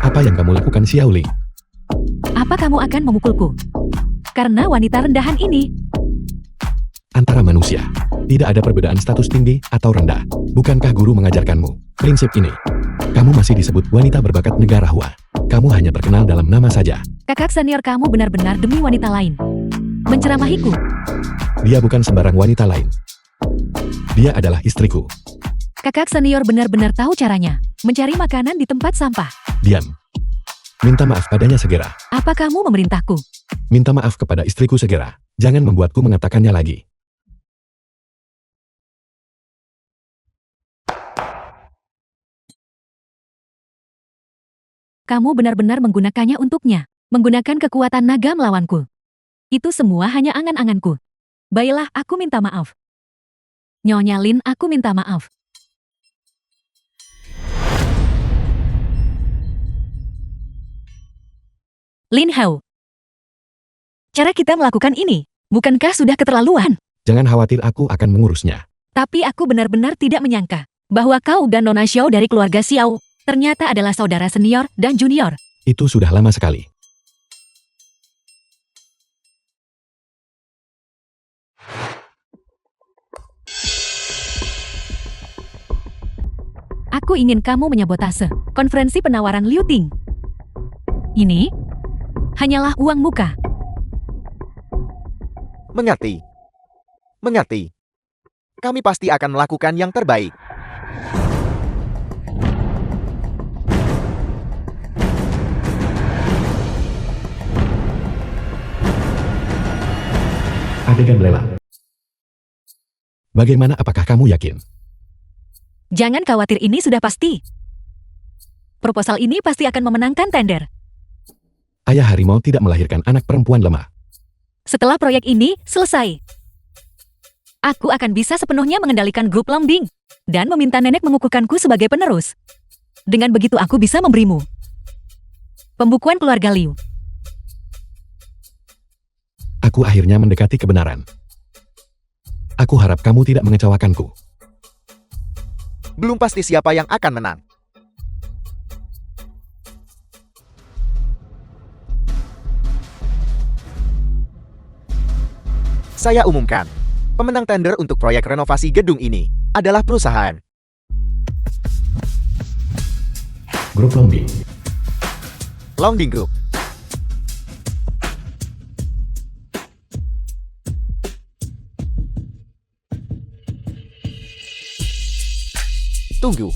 Apa yang kamu lakukan Xiao Ling? Apa kamu akan memukulku? Karena wanita rendahan ini. Antara manusia, tidak ada perbedaan status tinggi atau rendah. Bukankah guru mengajarkanmu prinsip ini? Kamu masih disebut wanita berbakat negara Hua. Kamu hanya terkenal dalam nama saja. Kakak senior kamu benar-benar demi wanita lain. Menceramahiku. Dia bukan sembarang wanita lain. Dia adalah istriku. Kakak senior benar-benar tahu caranya. Mencari makanan di tempat sampah. Diam. Minta maaf padanya segera. Apa kamu memerintahku? Minta maaf kepada istriku segera. Jangan membuatku mengatakannya lagi. Kamu benar-benar menggunakannya untuknya. Menggunakan kekuatan naga melawanku. Itu semua hanya angan-anganku. Baiklah, aku minta maaf. Nyonya Lin, aku minta maaf. Lin Hao. Cara kita melakukan ini, bukankah sudah keterlaluan? Jangan khawatir, aku akan mengurusnya. Tapi aku benar-benar tidak menyangka bahwa kau dan Nona Xiao dari keluarga Xiao ternyata adalah saudara senior dan junior. Itu sudah lama sekali. Aku ingin kamu menyabotase konferensi penawaran Liu Ting. Ini hanyalah uang muka. Mengerti. Mengerti. Kami pasti akan melakukan yang terbaik. Adegan lelang. Bagaimana, apakah kamu yakin? Jangan khawatir, ini sudah pasti. Proposal ini pasti akan memenangkan tender. Ayah harimau tidak melahirkan anak perempuan lemah. Setelah proyek ini selesai, aku akan bisa sepenuhnya mengendalikan grup Longbing dan meminta nenek mengukuhkanku sebagai penerus. Dengan begitu aku bisa memberimu pembukuan keluarga Liu. Aku akhirnya mendekati kebenaran. Aku harap kamu tidak mengecewakanku. Belum pasti siapa yang akan menang. Saya umumkan, pemenang tender untuk proyek renovasi gedung ini adalah perusahaan Grup Longding. Longding Group. Tunggu.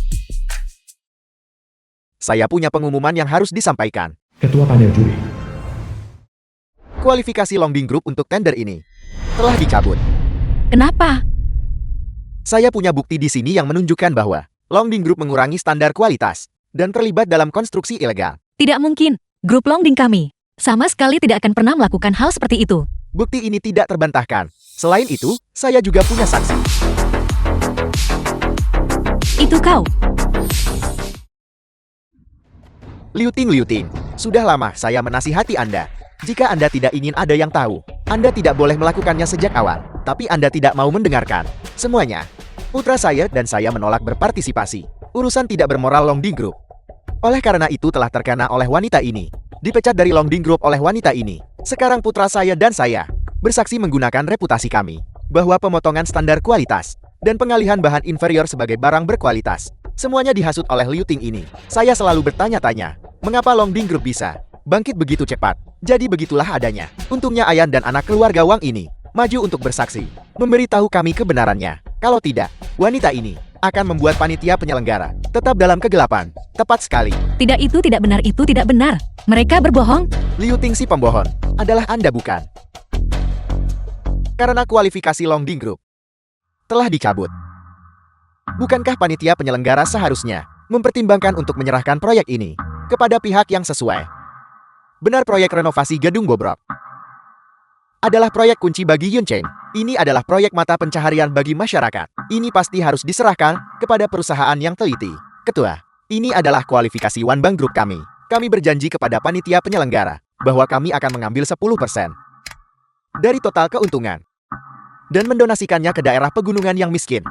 Saya punya pengumuman yang harus disampaikan. Ketua panel juri. Kualifikasi Longding Group untuk tender ini telah dicabut. Kenapa? Saya punya bukti di sini yang menunjukkan bahwa Longding Group mengurangi standar kualitas dan terlibat dalam konstruksi ilegal. Tidak mungkin. Grup Longding kami sama sekali tidak akan pernah melakukan hal seperti itu. Bukti ini tidak terbantahkan. Selain itu, saya juga punya saksi. Itu kau. Liu Ting, sudah lama saya menasihati Anda. Jika Anda tidak ingin ada yang tahu, Anda tidak boleh melakukannya sejak awal. Tapi Anda tidak mau mendengarkan semuanya. Putra saya dan saya menolak berpartisipasi. Urusan tidak bermoral Longding Group. Oleh karena itu telah terkena oleh wanita ini. Dipecat dari Longding Group oleh wanita ini. Sekarang putra saya dan saya bersaksi menggunakan reputasi kami bahwa pemotongan standar kualitas dan pengalihan bahan inferior sebagai barang berkualitas semuanya dihasut oleh Liu Ting ini. Saya selalu bertanya-tanya, mengapa Longding Group bisa bangkit begitu cepat? Jadi begitulah adanya. Untungnya Ayan dan anak keluarga Wang ini maju untuk bersaksi, memberitahu kami kebenarannya. Kalau tidak, wanita ini akan membuat panitia penyelenggara tetap dalam kegelapan. Tepat sekali. Tidak, itu tidak benar, itu tidak benar. Mereka berbohong. Liu Ting si pembohon adalah Anda bukan? Karena kualifikasi Longding Group telah dicabut. Bukankah panitia penyelenggara seharusnya mempertimbangkan untuk menyerahkan proyek ini kepada pihak yang sesuai? Benar, proyek renovasi gedung bobrok adalah proyek kunci bagi Yuncheng. Ini adalah proyek mata pencaharian bagi masyarakat. Ini pasti harus diserahkan kepada perusahaan yang teliti. Ketua, ini adalah kualifikasi Wanbang Group kami. Kami berjanji kepada panitia penyelenggara bahwa kami akan mengambil 10% dari total keuntungan dan mendonasikannya ke daerah pegunungan yang miskin.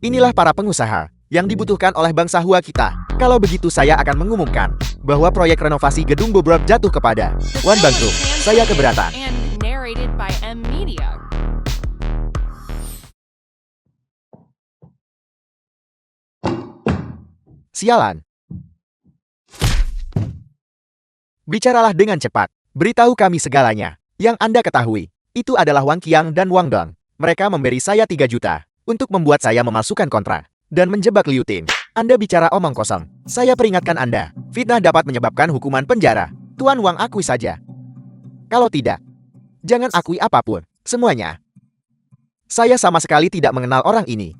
Inilah para pengusaha yang dibutuhkan oleh bangsa Hua kita. Kalau begitu saya akan mengumumkan bahwa proyek renovasi gedung bobrok jatuh kepada Wanbang Group. Saya keberatan. And narrated by M Media. Sialan. Bicaralah dengan cepat. Beritahu kami segalanya. Yang Anda ketahui, itu adalah Wang Qiang dan Wang Dong. Mereka memberi saya 3 juta untuk membuat saya memalsukan kontrak dan menjebak Liu Ting. Anda bicara omong kosong. Saya peringatkan Anda, fitnah dapat menyebabkan hukuman penjara. Tuan Wang, akui saja. Kalau tidak, jangan akui apapun. Semuanya. Saya sama sekali tidak mengenal orang ini.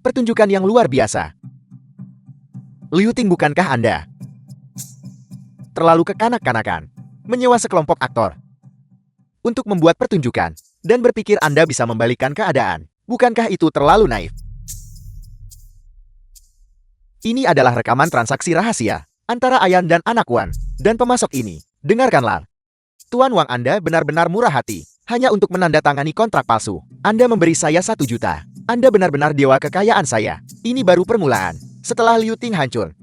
Pertunjukan yang luar biasa. Liu Ting, bukankah Anda terlalu kekanak-kanakan menyewa sekelompok aktor untuk membuat pertunjukan dan berpikir Anda bisa membalikkan keadaan? Bukankah itu terlalu naif? Ini adalah rekaman transaksi rahasia antara Ayan dan anak Wan dan pemasok ini. Dengarkanlah. Tuan Wang, Anda benar-benar murah hati hanya untuk menandatangani kontrak palsu. Anda memberi saya 1 juta. Anda benar-benar dewa kekayaan saya. Ini baru permulaan. Setelah Liu Ting hancur,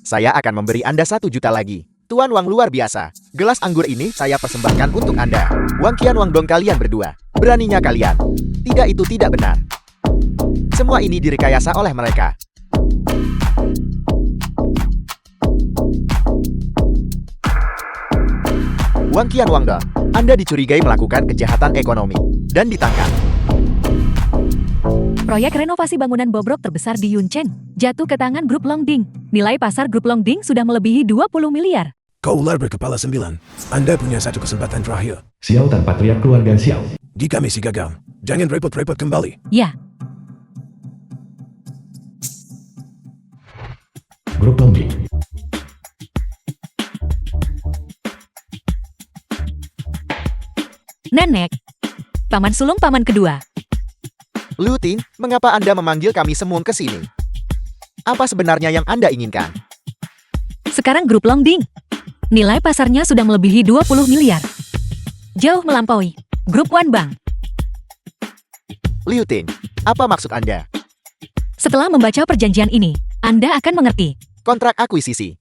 saya akan memberi Anda 1 juta lagi. Tuan Wang, luar biasa. Gelas anggur ini saya persembahkan untuk Anda. Wang Qian, Wang Dong, kalian berdua. Beraninya kalian. Tidak, itu tidak benar. Semua ini direkayasa oleh mereka. Wang Qian, Wang Dong, Anda dicurigai melakukan kejahatan ekonomi dan ditangkap. Proyek renovasi bangunan bobrok terbesar di Yuncheng jatuh ke tangan grup Longding. Nilai pasar grup Longding sudah melebihi 20 miliar. Kau ular berkepala 9. Anda punya 1 kesempatan terakhir. Xiao tanpa teriak keluarga Xiao. Jika misi gagal, jangan repot-repot kembali. Ya, Grup Longding. Nenek. Paman sulung paman kedua. Liu Ting, mengapa Anda memanggil kami semua ke sini? Apa sebenarnya yang Anda inginkan? Sekarang grup Longding. Nilai pasarnya sudah melebihi 20 miliar. Jauh melampaui grup Wanbang. Liu Ting, apa maksud Anda? Setelah membaca perjanjian ini, Anda akan mengerti. Kontrak akuisisi.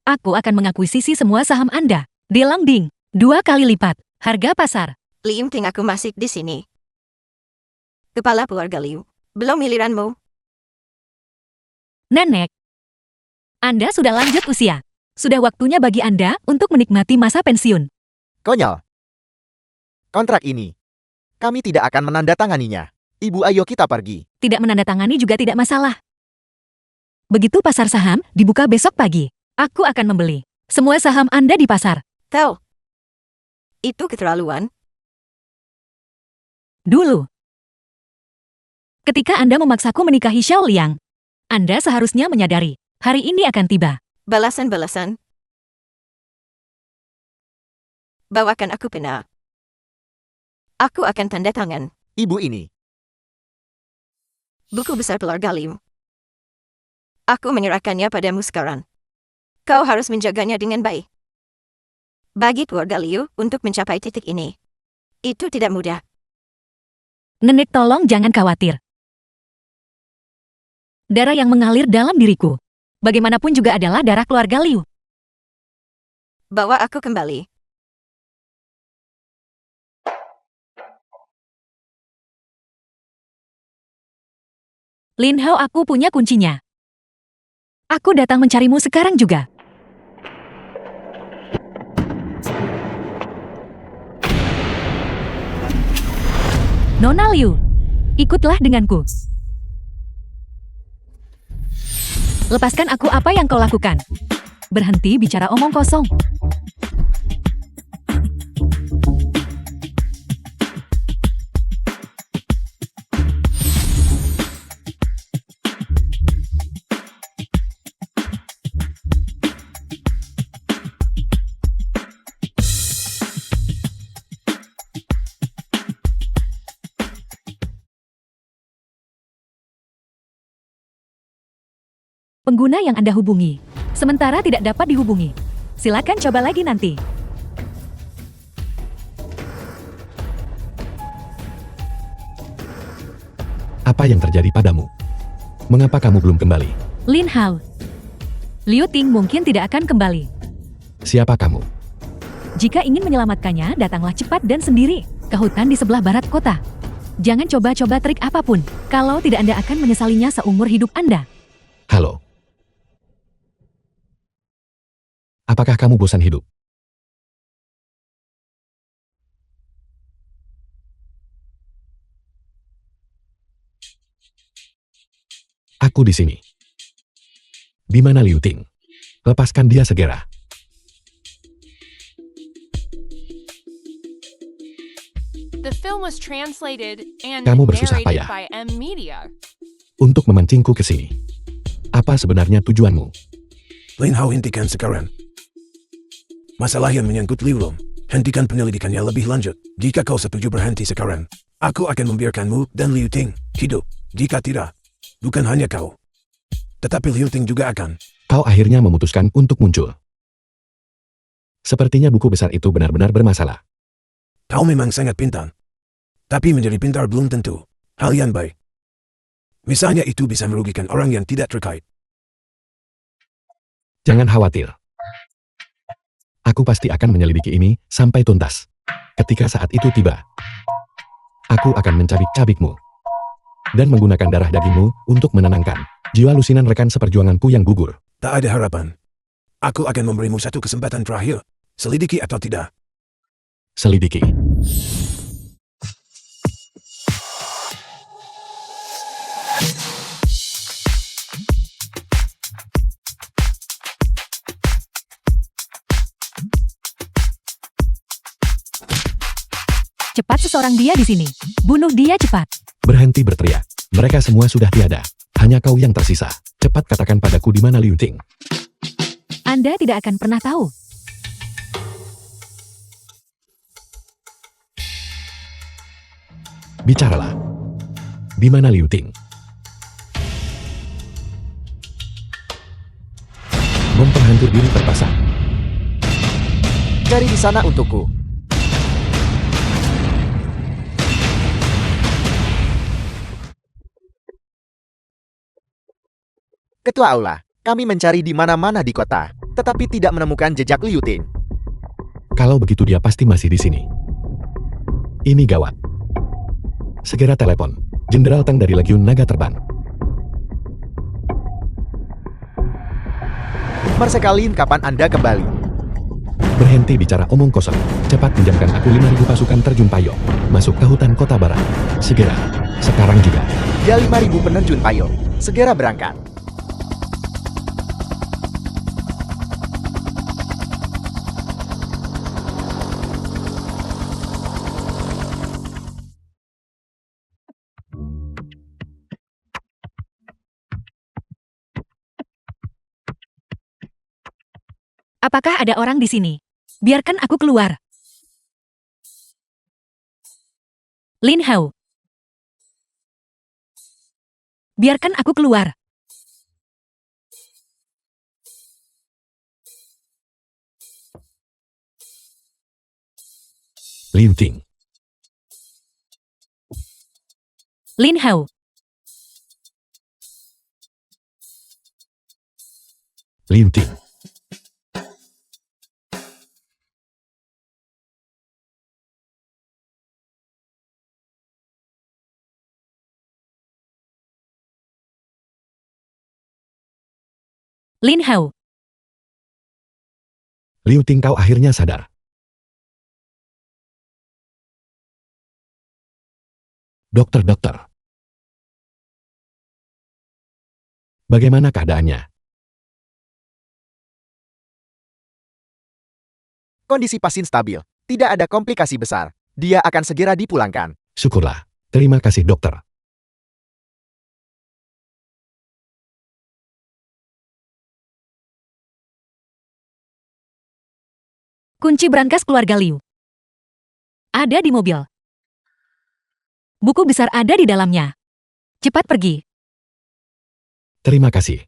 Aku akan mengakuisisi semua saham Anda di Longding 2 kali lipat harga pasar. Liu Ting, aku masih di sini. Kepala keluarga Liu, belum giliranmu. Nenek, Anda sudah lanjut usia. Sudah waktunya bagi Anda untuk menikmati masa pensiun. Konyol. Kontrak ini, kami tidak akan menandatanganinya. Ibu, ayo kita pergi. Tidak menandatangani juga tidak masalah. Begitu pasar saham dibuka besok pagi, aku akan membeli semua saham Anda di pasar. Kau. Itu keterlaluan. Dulu, ketika Anda memaksaku menikahi Xiao Liang, Anda seharusnya menyadari hari ini akan tiba. Balasan-balasan. Bawakan aku pena. Aku akan tanda tangan. Ibu ini. Buku besar keluarga Liu. Aku menyerahkannya padamu sekarang. Kau harus menjaganya dengan baik. Bagi keluarga Liu untuk mencapai titik ini, itu tidak mudah. Nenek, tolong jangan khawatir. Darah yang mengalir dalam diriku, bagaimanapun juga adalah darah keluarga Liu. Bawa aku kembali. Lin Hao, aku punya kuncinya. Aku datang mencarimu sekarang juga. Nona Liu, ikutlah denganku. Lepaskan aku, apa yang kau lakukan? Berhenti bicara omong kosong. Pengguna yang Anda hubungi sementara tidak dapat dihubungi. Silakan coba lagi nanti. Apa yang terjadi padamu? Mengapa kamu belum kembali? Lin Hao, Liu Ting mungkin tidak akan kembali. Siapa kamu? Jika ingin menyelamatkannya, datanglah cepat dan sendiri ke hutan di sebelah barat kota. Jangan coba-coba trik apapun. Kalau tidak, Anda akan menyesalinya seumur hidup Anda. Halo. Apakah kamu bosan hidup? Aku di sini. Di mana Liu Ting? Lepaskan dia segera. The film was translated and Kamu bersusah narrated payah. by M Media. Untuk memancingku ke sini. Apa sebenarnya tujuanmu? Lin Hao, hentikan sekarang. Masalah yang menyangkut Liu Long, hentikan penyelidikannya lebih lanjut. Jika kau setuju berhenti sekarang, aku akan membiarkanmu dan Liu Ting hidup. Jika tidak, bukan hanya kau, tetapi Liu Ting juga akan. Kau akhirnya memutuskan untuk muncul. Sepertinya buku besar itu benar-benar bermasalah. Kau memang sangat pintar. Tapi menjadi pintar belum tentu hal yang baik. Misalnya itu bisa merugikan orang yang tidak terkait. Jangan khawatir. Aku pasti akan menyelidiki ini sampai tuntas. Ketika saat itu tiba, aku akan mencabik-cabikmu dan menggunakan darah dagingmu untuk menenangkan jiwa lusinan rekan seperjuanganku yang gugur. Tak ada harapan. Aku akan memberimu satu kesempatan terakhir. Selidiki atau tidak. Selidiki. Cepat, seseorang dia di sini. Bunuh dia cepat. Berhenti berteriak. Mereka semua sudah tiada. Hanya kau yang tersisa. Cepat katakan padaku di mana Liu Ting. Anda tidak akan pernah tahu. Bicaralah. Di mana Liu Ting? Bom penghancur diri terpasang. Cari di sana untukku. Ketua Aula, kami mencari di mana-mana di kota, tetapi tidak menemukan jejak Liu Ting. Kalau begitu dia pasti masih di sini. Ini gawat. Segera telepon. Jenderal Tang dari Legiun Naga Terbang. Marsekalin, kapan Anda kembali? Berhenti bicara omong kosong. Cepat pinjamkan aku 5.000 pasukan terjun payung. Masuk ke hutan kota barat. Segera. Sekarang juga. Ya 5.000 penerjun payung. Segera berangkat. Apakah ada orang di sini? Biarkan aku keluar. Lin Hao. Biarkan aku keluar. Lin Ting. Lin Hao. Lin Ting. Lin Hao. Liu Ting, kau akhirnya sadar. Dokter. Bagaimana keadaannya? Kondisi pasien stabil. Tidak ada komplikasi besar. Dia akan segera dipulangkan. Syukurlah. Terima kasih, dokter. Kunci brankas keluarga Liu. Ada di mobil. Buku besar ada di dalamnya. Cepat pergi. Terima kasih.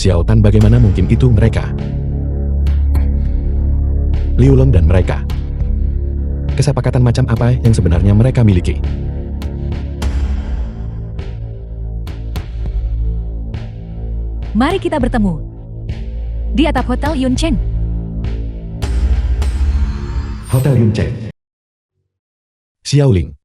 Xiao Tan, bagaimana mungkin itu mereka? Liu Long dan mereka. Kesepakatan macam apa yang sebenarnya mereka miliki? Mari kita bertemu. Di atap Hotel Yuncheng. Hotel Yuncheng. Xiao Ling.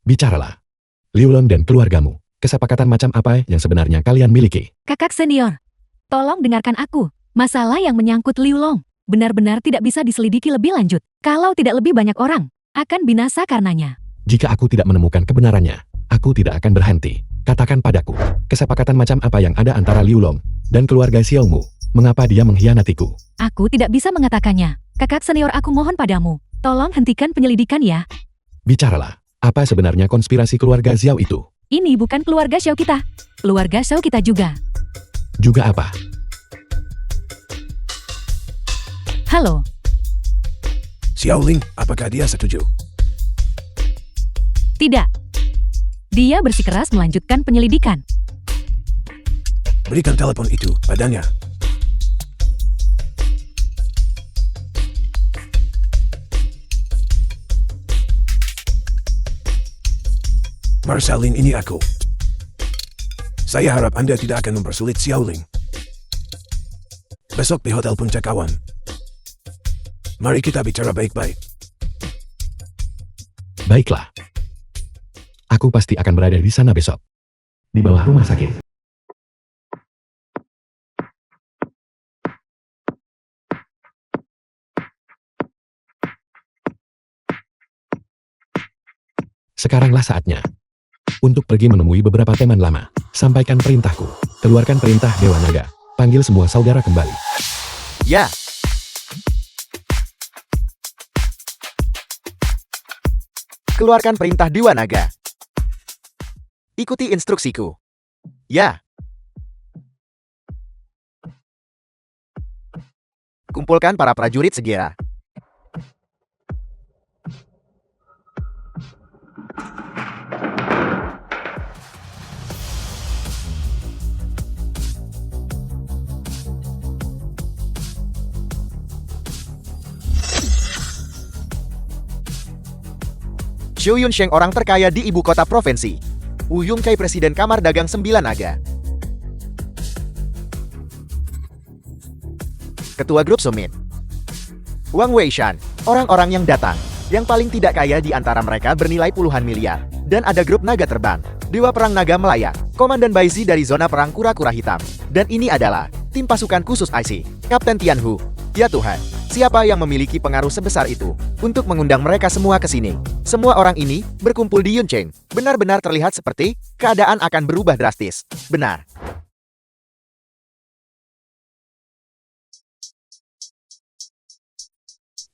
Bicaralah. Liu Long dan keluargamu. Kesepakatan macam apa yang sebenarnya kalian miliki? Kakak senior, tolong dengarkan aku. Masalah yang menyangkut Liu Long benar-benar tidak bisa diselidiki lebih lanjut. Kalau tidak lebih banyak orang, akan binasa karenanya. Jika aku tidak menemukan kebenarannya, aku tidak akan berhenti. Katakan padaku, kesepakatan macam apa yang ada antara Liu Long dan keluarga Xiaomu? Mengapa dia mengkhianatiku? Aku tidak bisa mengatakannya. Kakak senior, aku mohon padamu. Tolong hentikan penyelidikan ya. Bicaralah, apa sebenarnya konspirasi keluarga Xiao itu? Ini bukan keluarga Xiao kita. Keluarga Xiao kita juga. Juga apa? Halo, Xiao Ling, apakah dia setuju? tidak. Dia bersikeras melanjutkan penyelidikan. Berikan telepon itu padanya. Marsalin, ini aku. Saya harap Anda tidak akan mempersulit Xiao Ling. Besok di Hotel Puncak Awan. Mari kita bicara baik-baik. Baiklah. Aku pasti akan berada di sana besok. Di bawah rumah sakit. Sekaranglah saatnya untuk pergi menemui beberapa teman lama. Sampaikan perintahku. Keluarkan perintah Dewa Naga. Panggil semua saudara kembali. Ya. Keluarkan perintah Dewa Naga. Ikuti instruksiku. Ya. Kumpulkan para prajurit segera. Xu Yunsheng orang terkaya di ibu kota provinsi. Wu Yongkai presiden Kamar Dagang Sembilan Naga. Ketua Grup Summit. Wang Weishan, orang-orang yang datang. Yang paling tidak kaya di antara mereka bernilai puluhan miliar. Dan ada grup naga terbang. Dewa Perang Naga Melayang. Komandan Baizi dari zona perang kura-kura hitam. Dan ini adalah tim pasukan khusus IC. Kapten Tianhu. Ya Tuhan, siapa yang memiliki pengaruh sebesar itu untuk mengundang mereka semua ke sini? Semua orang ini berkumpul di Yuncheng. Benar-benar terlihat seperti keadaan akan berubah drastis. Benar.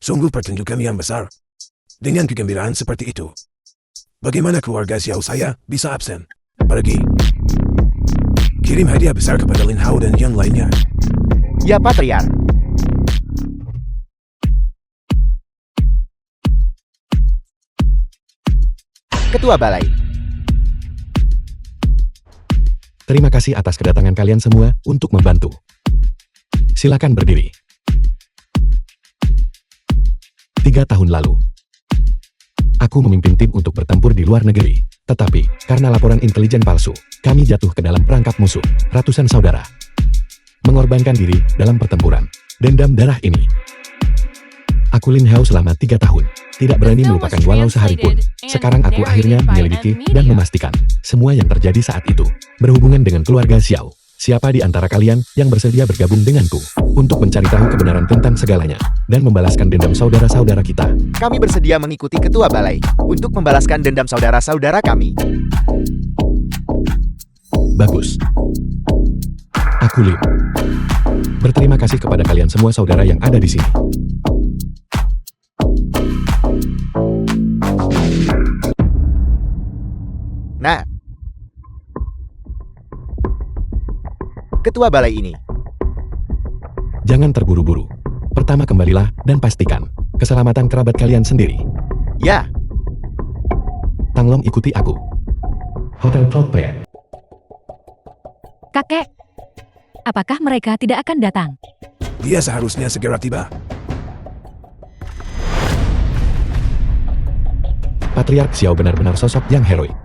Sungguh pertunjukan yang besar. Dengan kegembiraan seperti itu, bagaimana keluarga Xiao saya bisa absen? Pergi. Kirim hadiah besar kepada Lin Hao dan yang lainnya. Ya Patriar. Ketua Balai. Terima kasih atas kedatangan kalian semua untuk membantu. Silakan berdiri. 3 tahun lalu, aku memimpin tim untuk bertempur di luar negeri. Tetapi, karena laporan intelijen palsu, kami jatuh ke dalam perangkap musuh. Ratusan saudara mengorbankan diri dalam pertempuran. Dendam darah ini. Aku Lin Hao selama 3 tahun. Tidak berani melupakan walau sehari pun. Sekarang aku akhirnya menyelidiki dan memastikan semua yang terjadi saat itu berhubungan dengan keluarga Xiao. Siapa di antara kalian yang bersedia bergabung denganku untuk mencari tahu kebenaran tentang segalanya dan membalaskan dendam saudara-saudara kita? Kami bersedia mengikuti Ketua Balai untuk membalaskan dendam saudara-saudara kami. Bagus. Aku Lin. Berterima kasih kepada kalian semua saudara yang ada di sini. Nah, Ketua Balai ini. Jangan terburu-buru. Pertama kembalilah dan pastikan keselamatan kerabat kalian sendiri. Ya, Tanglong ikuti aku. Hotel Proudpay. Kakek, apakah mereka tidak akan datang? Dia seharusnya segera tiba. Patriark Xiao benar-benar sosok yang heroik.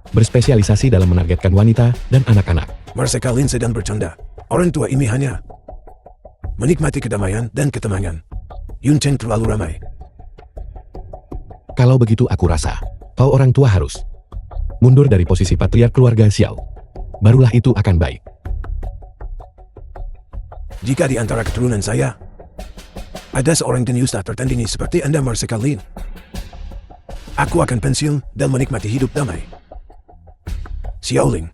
Berspesialisasi dalam menargetkan wanita dan anak-anak. Mereka Lin sedang bercanda. Orang tua ini hanya menikmati kedamaian dan ketenangan. Yuncheng terlalu ramai. Kalau begitu aku rasa, kau orang tua harus mundur dari posisi patriark keluarga Xiao. Barulah itu akan baik. Jika di antara keturunan saya ada seorang jenius tak tertandingi seperti Anda Mereka Lin, aku akan pensiun dan menikmati hidup damai. Xiao Ling,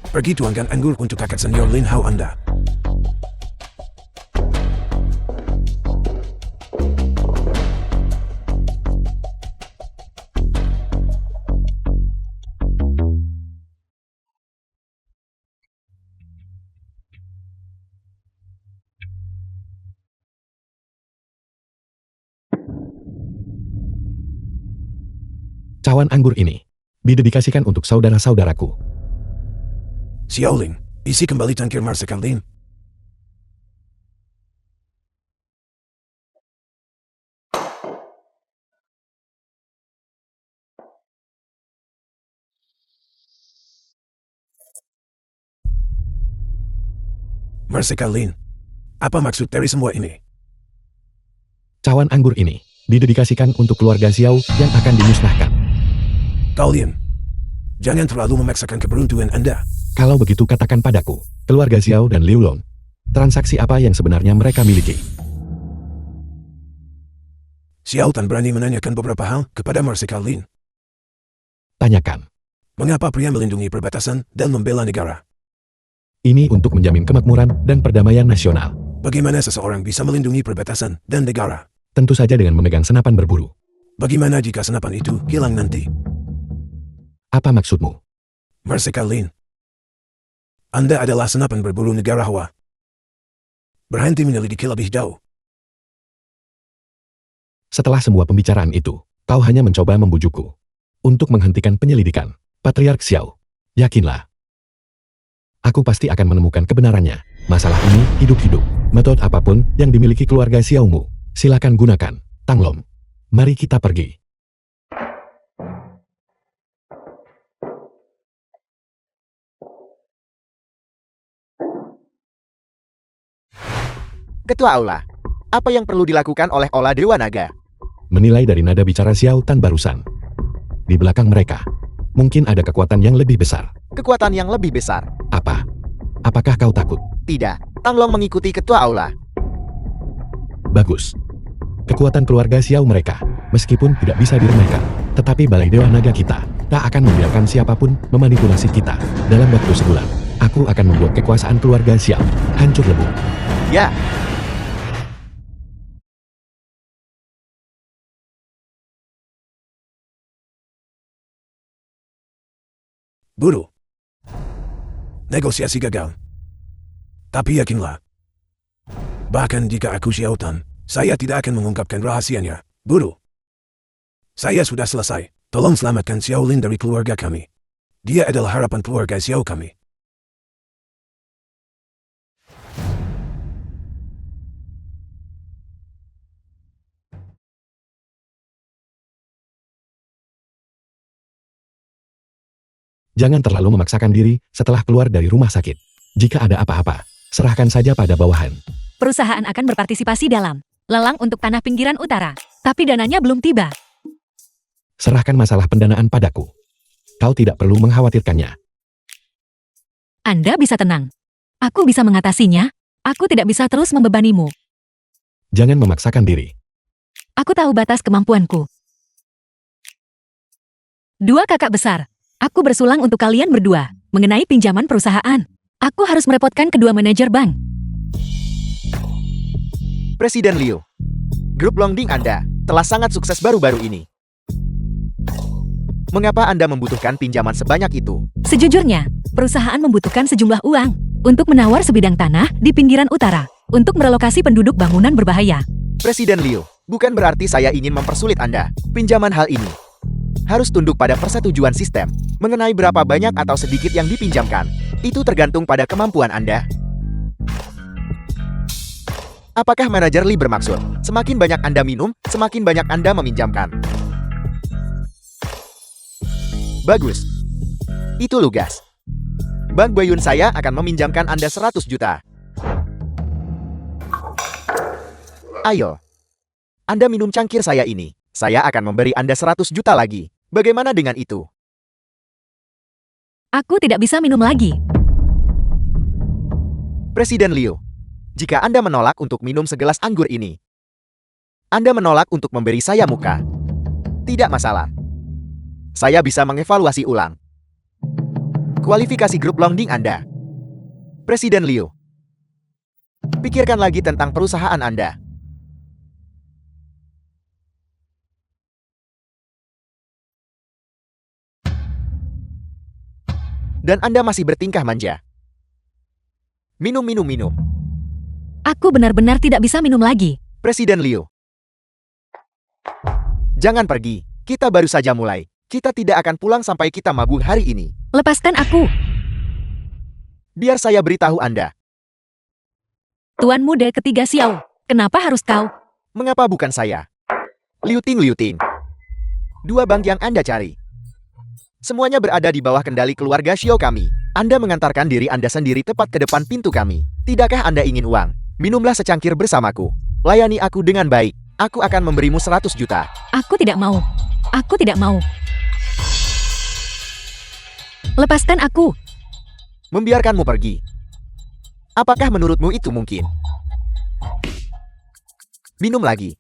pergi tuangkan anggur untuk kakak senior Lin Hao Anda. Cawan anggur ini didedikasikan untuk saudara-saudaraku. Xiao Ling, isi kembali cangkir Mereka Lin. Mereka Lin, apa maksud dari semua ini? Cawan anggur ini didedikasikan untuk keluarga Xiao yang akan dimusnahkan. Kalian, jangan terlalu memaksakan keberuntungan Anda. Kalau begitu katakan padaku, keluarga Xiao dan Liu Long, transaksi apa yang sebenarnya mereka miliki? Xiao Tan berani menanyakan beberapa hal kepada Mereka Lin. Tanyakan. Mengapa pria melindungi perbatasan dan membela negara? Ini untuk menjamin kemakmuran dan perdamaian nasional. Bagaimana seseorang bisa melindungi perbatasan dan negara? Tentu saja dengan memegang senapan berburu. Bagaimana jika senapan itu hilang nanti? Apa maksudmu? Mereka Lin, Anda adalah senapan berburu negara Hawa. Berhenti menyelidiki lebih jauh. Setelah semua pembicaraan itu, kau hanya mencoba membujukku untuk menghentikan penyelidikan. Patriark Xiao, yakinlah. Aku pasti akan menemukan kebenarannya. Masalah ini hidup-hidup. Metode apapun yang dimiliki keluarga Xiaomu, silakan gunakan. Tanglom, mari kita pergi. Ketua Aula, apa yang perlu dilakukan oleh Ola Dewa Naga? Menilai dari nada bicara Xiao Tan barusan. Di belakang mereka, mungkin ada kekuatan yang lebih besar. Kekuatan yang lebih besar. Apa? Apakah kau takut? Tidak, Tanglong mengikuti Ketua Aula. Bagus. Kekuatan keluarga Xiao mereka, meskipun tidak bisa diremehkan, tetapi Balai Dewa Naga kita tak akan membiarkan siapapun memanipulasi kita. Dalam waktu sebulan, aku akan membuat kekuasaan keluarga Xiao hancur lebur. Ya, Guru. Negosiasi gagal. Tapi yakinlah. Bahkan jika aku Xiao Tan, saya tidak akan mengungkapkan rahasianya. Guru. Saya sudah selesai. Tolong selamatkan Xiao Lin dari keluarga kami. Dia adalah harapan keluarga Xiao kami. Jangan terlalu memaksakan diri setelah keluar dari rumah sakit. Jika ada apa-apa, serahkan saja pada bawahan. Perusahaan akan berpartisipasi dalam lelang untuk tanah pinggiran utara. Tapi dananya belum tiba. Serahkan masalah pendanaan padaku. Kau tidak perlu mengkhawatirkannya. Anda bisa tenang. Aku bisa mengatasinya. Aku tidak bisa terus membebanimu. Jangan memaksakan diri. Aku tahu batas kemampuanku. Dua kakak besar. Aku bersulang untuk kalian berdua mengenai pinjaman perusahaan. Aku harus merepotkan kedua manajer bank. Presiden Liu. Grup Longding Anda telah sangat sukses baru-baru ini. Mengapa Anda membutuhkan pinjaman sebanyak itu? Sejujurnya, perusahaan membutuhkan sejumlah uang untuk menawar sebidang tanah di pinggiran utara untuk merelokasi penduduk bangunan berbahaya. Presiden Liu, bukan berarti saya ingin mempersulit Anda. Pinjaman hal ini harus tunduk pada persetujuan sistem. Mengenai berapa banyak atau sedikit yang dipinjamkan, itu tergantung pada kemampuan Anda. Apakah manajer Lee bermaksud, semakin banyak Anda minum, semakin banyak Anda meminjamkan? Bagus. Itu lugas. Bank Bayun saya akan meminjamkan Anda 100 juta. Ayo. Anda minum cangkir saya ini. Saya akan memberi Anda 100 juta lagi. Bagaimana dengan itu? Aku tidak bisa minum lagi. Presiden Liu, jika Anda menolak untuk minum segelas anggur ini, Anda menolak untuk memberi saya muka. Tidak masalah. Saya bisa mengevaluasi ulang kualifikasi grup Longding Anda. Presiden Liu, pikirkan lagi tentang perusahaan Anda. Dan Anda masih bertingkah manja. Minum. Aku benar-benar tidak bisa minum lagi. Presiden Liu, jangan pergi. Kita baru saja mulai. Kita tidak akan pulang sampai kita mabuk hari ini. Lepaskan aku. Biar saya beritahu Anda. Tuan muda ketiga Xiao. Kenapa harus kau? Mengapa bukan saya? Liu Ting. Dua bank yang Anda cari. Semuanya berada di bawah kendali keluarga Xiao kami. Anda mengantarkan diri Anda sendiri tepat ke depan pintu kami. Tidakkah Anda ingin uang? Minumlah secangkir bersamaku. Layani aku dengan baik. Aku akan memberimu 100 juta. Aku tidak mau. Aku tidak mau. Lepaskan aku. Membiarkanmu pergi. Apakah menurutmu itu mungkin? Minum lagi.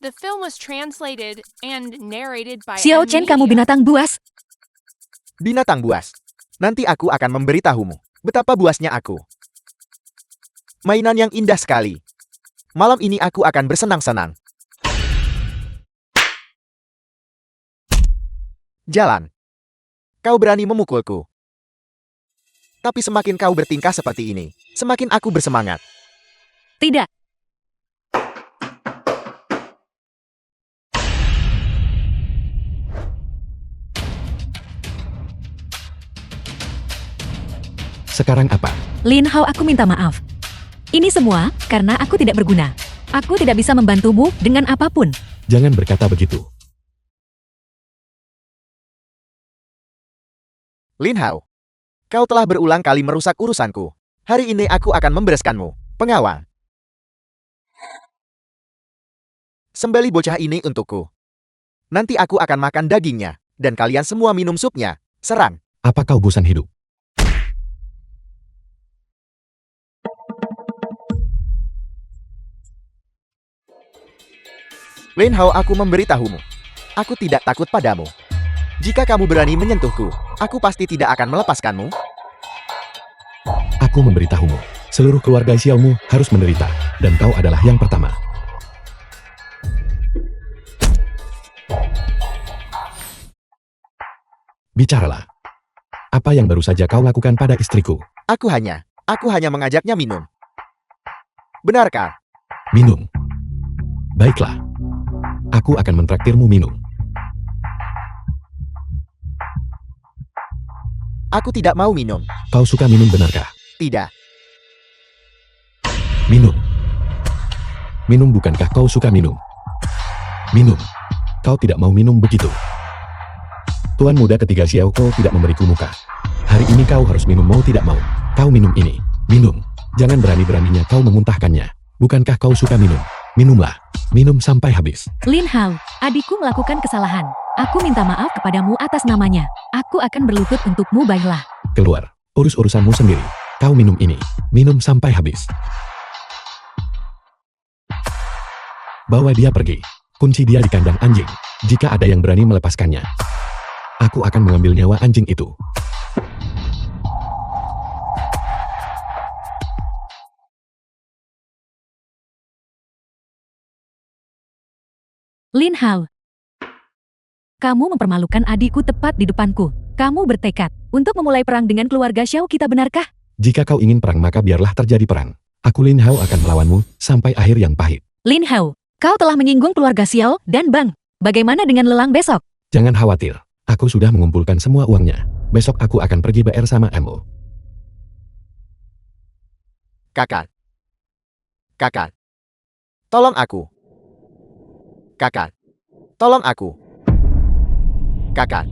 The film was translated and narrated by Xiao Chen, kamu Media. binatang buas. Binatang buas. Nanti aku akan memberitahumu betapa buasnya aku. Mainan yang indah sekali. Malam ini aku akan bersenang-senang. Jalan. Kau berani memukulku. Tapi semakin kau bertingkah seperti ini, semakin aku bersemangat. Tidak. Sekarang apa? Lin Hao, aku minta maaf. Ini semua karena aku tidak berguna. Aku tidak bisa membantumu dengan apapun. Jangan berkata begitu. Lin Hao, kau telah berulang kali merusak urusanku. Hari ini aku akan membereskanmu. Pengawal. Sembeli bocah ini untukku. Nanti aku akan makan dagingnya, dan kalian semua minum supnya. Serang. Apa kau bosan hidup? Lin Hao, aku memberitahumu. Aku tidak takut padamu. Jika kamu berani menyentuhku, aku pasti tidak akan melepaskanmu. Aku memberitahumu. Seluruh keluarga Xiaomu harus menderita, dan kau adalah yang pertama. Bicaralah. Apa yang baru saja kau lakukan pada istriku? Aku hanya mengajaknya minum. Benarkah? Minum. Baiklah. Aku akan mentraktirmu minum. Aku tidak mau minum. Kau suka minum, benarkah? Tidak. Minum. Minum, bukankah kau suka minum? Minum. Kau tidak mau minum begitu. Tuan muda ketiga Xiao Kou tidak memberiku muka. Hari ini kau harus minum mau tidak mau. Kau minum ini. Minum. Jangan berani-beraninya kau memuntahkannya. Bukankah kau suka minum? Minumlah. Minum sampai habis. Lin Hao, adikku melakukan kesalahan. Aku minta maaf kepadamu atas namanya. Aku akan berlutut untukmu, baiklah. Keluar. Urus urusanmu sendiri. Kau minum ini. Minum sampai habis. Bawa dia pergi. Kunci dia di kandang anjing. Jika ada yang berani melepaskannya, aku akan mengambil nyawa anjing itu. Lin Hao, kamu mempermalukan adikku tepat di depanku. Kamu bertekad untuk memulai perang dengan keluarga Xiao kita, benarkah? Jika kau ingin perang, maka biarlah terjadi perang. Aku Lin Hao akan melawanmu sampai akhir yang pahit. Lin Hao, kau telah menyinggung keluarga Xiao dan Bang. Bagaimana dengan lelang besok? Jangan khawatir. Aku sudah mengumpulkan semua uangnya. Besok aku akan pergi BR sama Emo. Kakak. Kakak. Tolong aku. Kakak. Tolong aku. Kakak.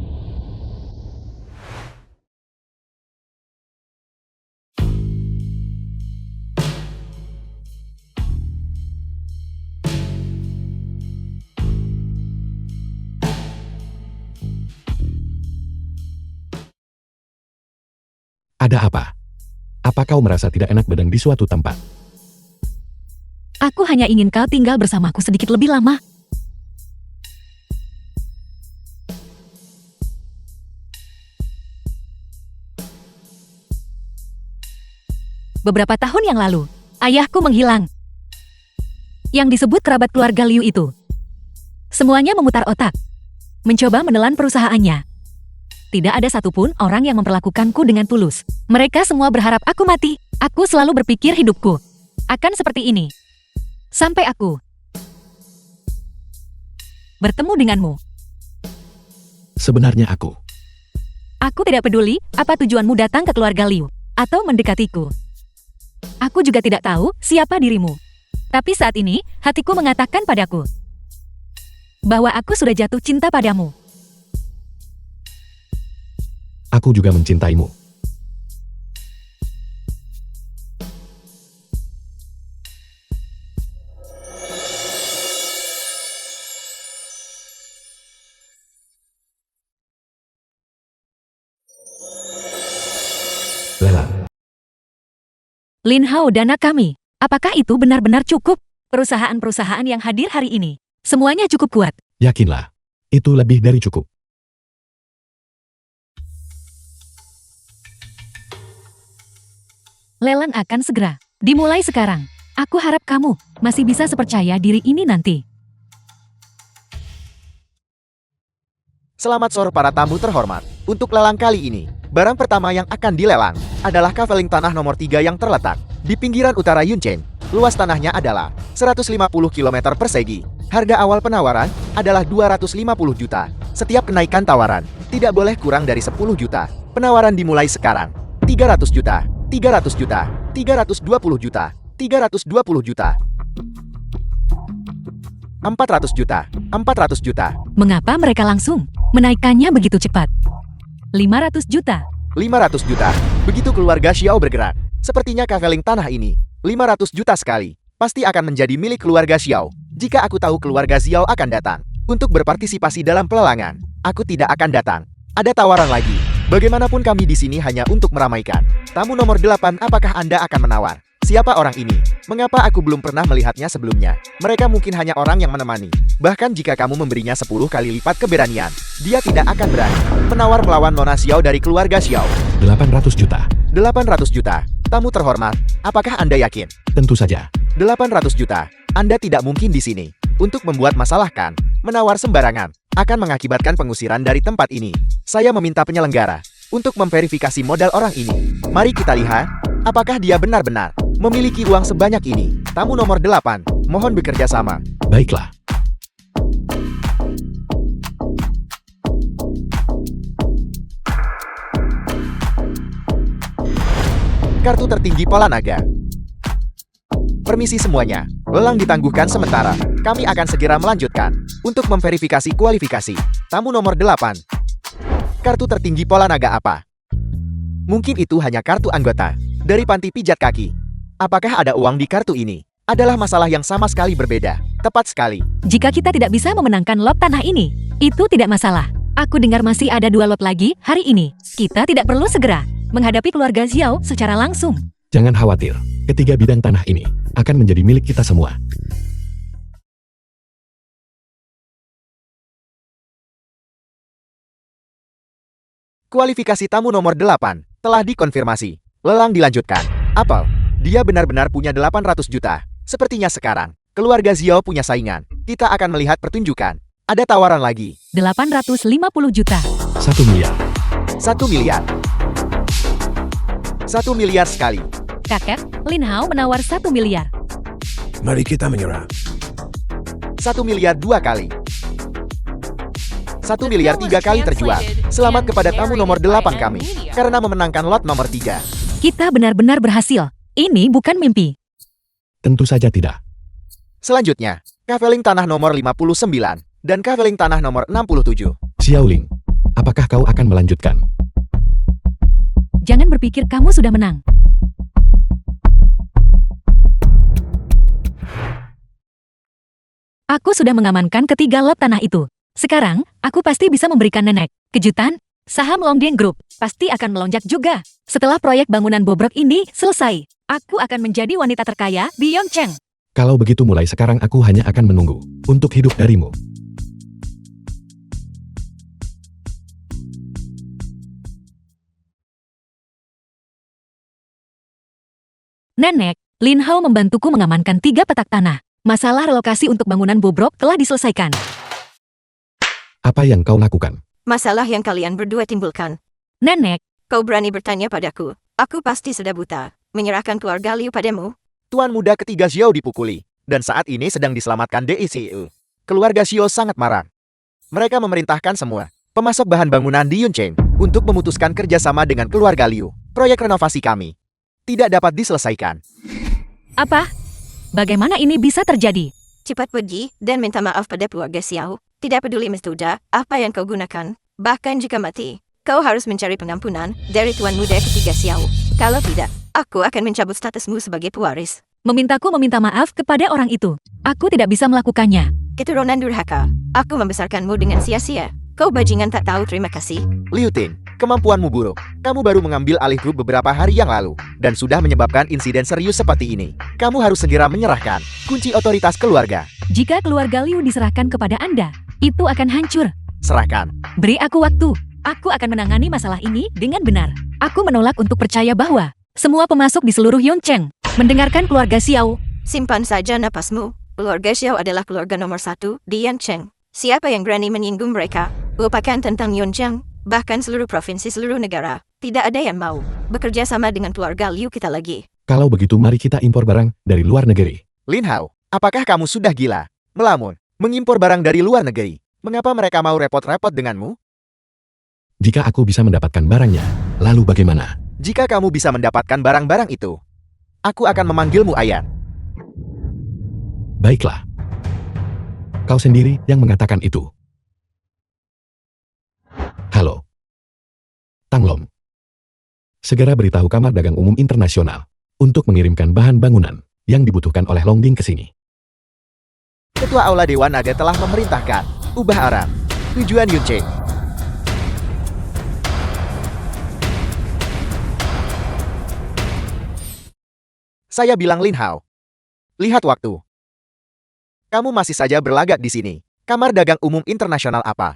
Ada apa? Apa kau merasa tidak enak badan di suatu tempat? Aku hanya ingin kau tinggal bersamaku sedikit lebih lama. Beberapa tahun yang lalu, ayahku menghilang. Yang disebut kerabat keluarga Liu itu. Semuanya memutar otak. Mencoba menelan perusahaannya. Tidak ada satupun orang yang memperlakukanku dengan tulus. Mereka semua berharap aku mati. Aku selalu berpikir hidupku akan seperti ini. Sampai aku bertemu denganmu. Sebenarnya aku tidak peduli apa tujuanmu datang ke keluarga Liu atau mendekatiku. Aku juga tidak tahu siapa dirimu. Tapi saat ini, hatiku mengatakan padaku bahwa aku sudah jatuh cinta padamu. Aku juga mencintaimu. Lelang. Lin Hao, dana kami. Apakah itu benar-benar cukup? Perusahaan-perusahaan yang hadir hari ini, semuanya cukup kuat. Yakinlah, itu lebih dari cukup. Lelang akan segera dimulai sekarang. Aku harap kamu masih bisa sepercaya diri ini nanti. Selamat sore para tamu terhormat. Untuk lelang kali ini, barang pertama yang akan dilelang adalah kaveling tanah nomor 3 yang terletak di pinggiran utara Yuncheng. Luas tanahnya adalah 150 km persegi. Harga awal penawaran adalah 250 juta. Setiap kenaikan tawaran tidak boleh kurang dari 10 juta. Penawaran dimulai sekarang. 300 juta. 300 juta, 320 juta, 320 juta. 400 juta, 400 juta, Mengapa mereka langsung menaikkannya begitu cepat? 500 juta. 500 juta. Begitu keluarga Xiao bergerak, sepertinya kaveling tanah ini 500 juta sekali. Pasti akan menjadi milik keluarga Xiao. Jika aku tahu keluarga Xiao akan datang untuk berpartisipasi dalam pelelangan, aku tidak akan datang. Ada tawaran lagi. Bagaimanapun kami di sini hanya untuk meramaikan. Tamu nomor 8, apakah Anda akan menawar? Siapa orang ini? Mengapa aku belum pernah melihatnya sebelumnya? Mereka mungkin hanya orang yang menemani. Bahkan jika kamu memberinya 10 kali lipat keberanian, dia tidak akan berani. Penawar melawan Nona Xiao dari keluarga Xiao. 800 juta. 800 juta. Tamu terhormat, apakah Anda yakin? Tentu saja. 800 juta. Anda tidak mungkin di sini untuk membuat masalah kan? Menawar sembarangan akan mengakibatkan pengusiran dari tempat ini. Saya meminta penyelenggara untuk memverifikasi modal orang ini. Mari kita lihat, apakah dia benar-benar memiliki uang sebanyak ini. Tamu nomor 8, mohon bekerja sama. Baiklah. Kartu tertinggi pola naga. Permisi semuanya, lelang ditangguhkan sementara. Kami akan segera melanjutkan untuk memverifikasi kualifikasi. Tamu nomor 8. Kartu tertinggi pola naga apa? Mungkin itu hanya kartu anggota dari panti pijat kaki. Apakah ada uang di kartu ini? Adalah masalah yang sama sekali berbeda. Tepat sekali. Jika kita tidak bisa memenangkan lot tanah ini, itu tidak masalah. Aku dengar masih ada 2 lot lagi hari ini. Kita tidak perlu segera menghadapi keluarga Xiao secara langsung. Jangan khawatir. Ketiga bidang tanah ini akan menjadi milik kita semua. Kualifikasi tamu nomor 8 telah dikonfirmasi. Lelang dilanjutkan. Apel, dia benar-benar punya 800 juta. Sepertinya sekarang, keluarga Xiao punya saingan. Kita akan melihat pertunjukan. Ada tawaran lagi. 850 juta. 1 miliar. 1 miliar. 1 miliar sekali. Kakek, Lin Hao menawar 1 miliar. Mari kita menyerah. 1 miliar 2 kali. 1 miliar 3 kali terjual. Selamat kepada tamu nomor 8 kami, karena memenangkan lot nomor 3. Kita benar-benar berhasil. Ini bukan mimpi. Tentu saja tidak. Selanjutnya, kaveling tanah nomor 59 dan kaveling tanah nomor 67. Xiaoling, apakah kau akan melanjutkan? Jangan berpikir kamu sudah menang. Aku sudah mengamankan ketiga lot tanah itu. Sekarang, aku pasti bisa memberikan nenek kejutan. Saham Longdian Group pasti akan melonjak juga. Setelah proyek bangunan bobrok ini selesai, aku akan menjadi wanita terkaya di Yongcheng. Kalau begitu mulai sekarang aku hanya akan menunggu untuk hidup darimu. Nenek, Lin Hao membantuku mengamankan 3 petak tanah. Masalah relokasi untuk bangunan bobrok telah diselesaikan. Apa yang kau lakukan? Masalah yang kalian berdua timbulkan. Nenek, Kau berani bertanya padaku. Aku pasti sudah buta. Menyerahkan keluarga Liu padamu. Tuan muda ketiga Xiao dipukuli, dan saat ini sedang diselamatkan DICU. Keluarga Xiao sangat marah. Mereka memerintahkan semua pemasok bahan bangunan di Yuncheng untuk memutuskan kerjasama dengan keluarga Liu. Proyek renovasi kami tidak dapat diselesaikan. apa? Bagaimana ini bisa terjadi? Cepat pergi dan minta maaf pada keluarga Xiao. Tidak peduli metode apa yang kau gunakan. Bahkan jika mati, kau harus mencari pengampunan dari tuan muda ketiga Xiao. Kalau tidak, aku akan mencabut statusmu sebagai pewaris. Memintaku meminta maaf kepada orang itu. Aku tidak bisa melakukannya. Keturunan durhaka. Aku membesarkanmu dengan sia-sia. Kau bajingan tak tahu terima kasih. Liu Ting, kemampuanmu buruk. Kamu baru mengambil alih grup beberapa hari yang lalu, dan sudah menyebabkan insiden serius seperti ini. Kamu harus segera menyerahkan kunci otoritas keluarga. Jika keluarga Liu diserahkan kepada Anda, itu akan hancur. Serahkan. Beri aku waktu. Aku akan menangani masalah ini dengan benar. Aku menolak untuk percaya bahwa semua pemasok di seluruh Yongcheng mendengarkan keluarga Xiao. Simpan saja napasmu. Keluarga Xiao adalah keluarga nomor 1 di Yangcheng. Siapa yang berani menyinggung mereka? Lupakan tentang Yongcheng, bahkan seluruh provinsi seluruh negara. Tidak ada yang mau bekerja sama dengan keluarga Liu kita lagi. Kalau begitu mari kita impor barang dari luar negeri. Lin Hao, apakah kamu sudah gila? Melamun, mengimpor barang dari luar negeri. Mengapa mereka mau repot-repot denganmu? Jika aku bisa mendapatkan barangnya, lalu bagaimana? Jika kamu bisa mendapatkan barang-barang itu, aku akan memanggilmu ayah. Baiklah. Kau sendiri yang mengatakan itu. Halo. Tanglom. Segera beritahu Kamar Dagang Umum Internasional untuk mengirimkan bahan bangunan yang dibutuhkan oleh Longding ke sini. Ketua Aula Dewan Naga telah memerintahkan. Ubah arah. Tujuan Yuncheng. Saya bilang Lin Hao. Lihat waktu. Kamu masih saja berlagak di sini. Kamar Dagang Umum Internasional apa?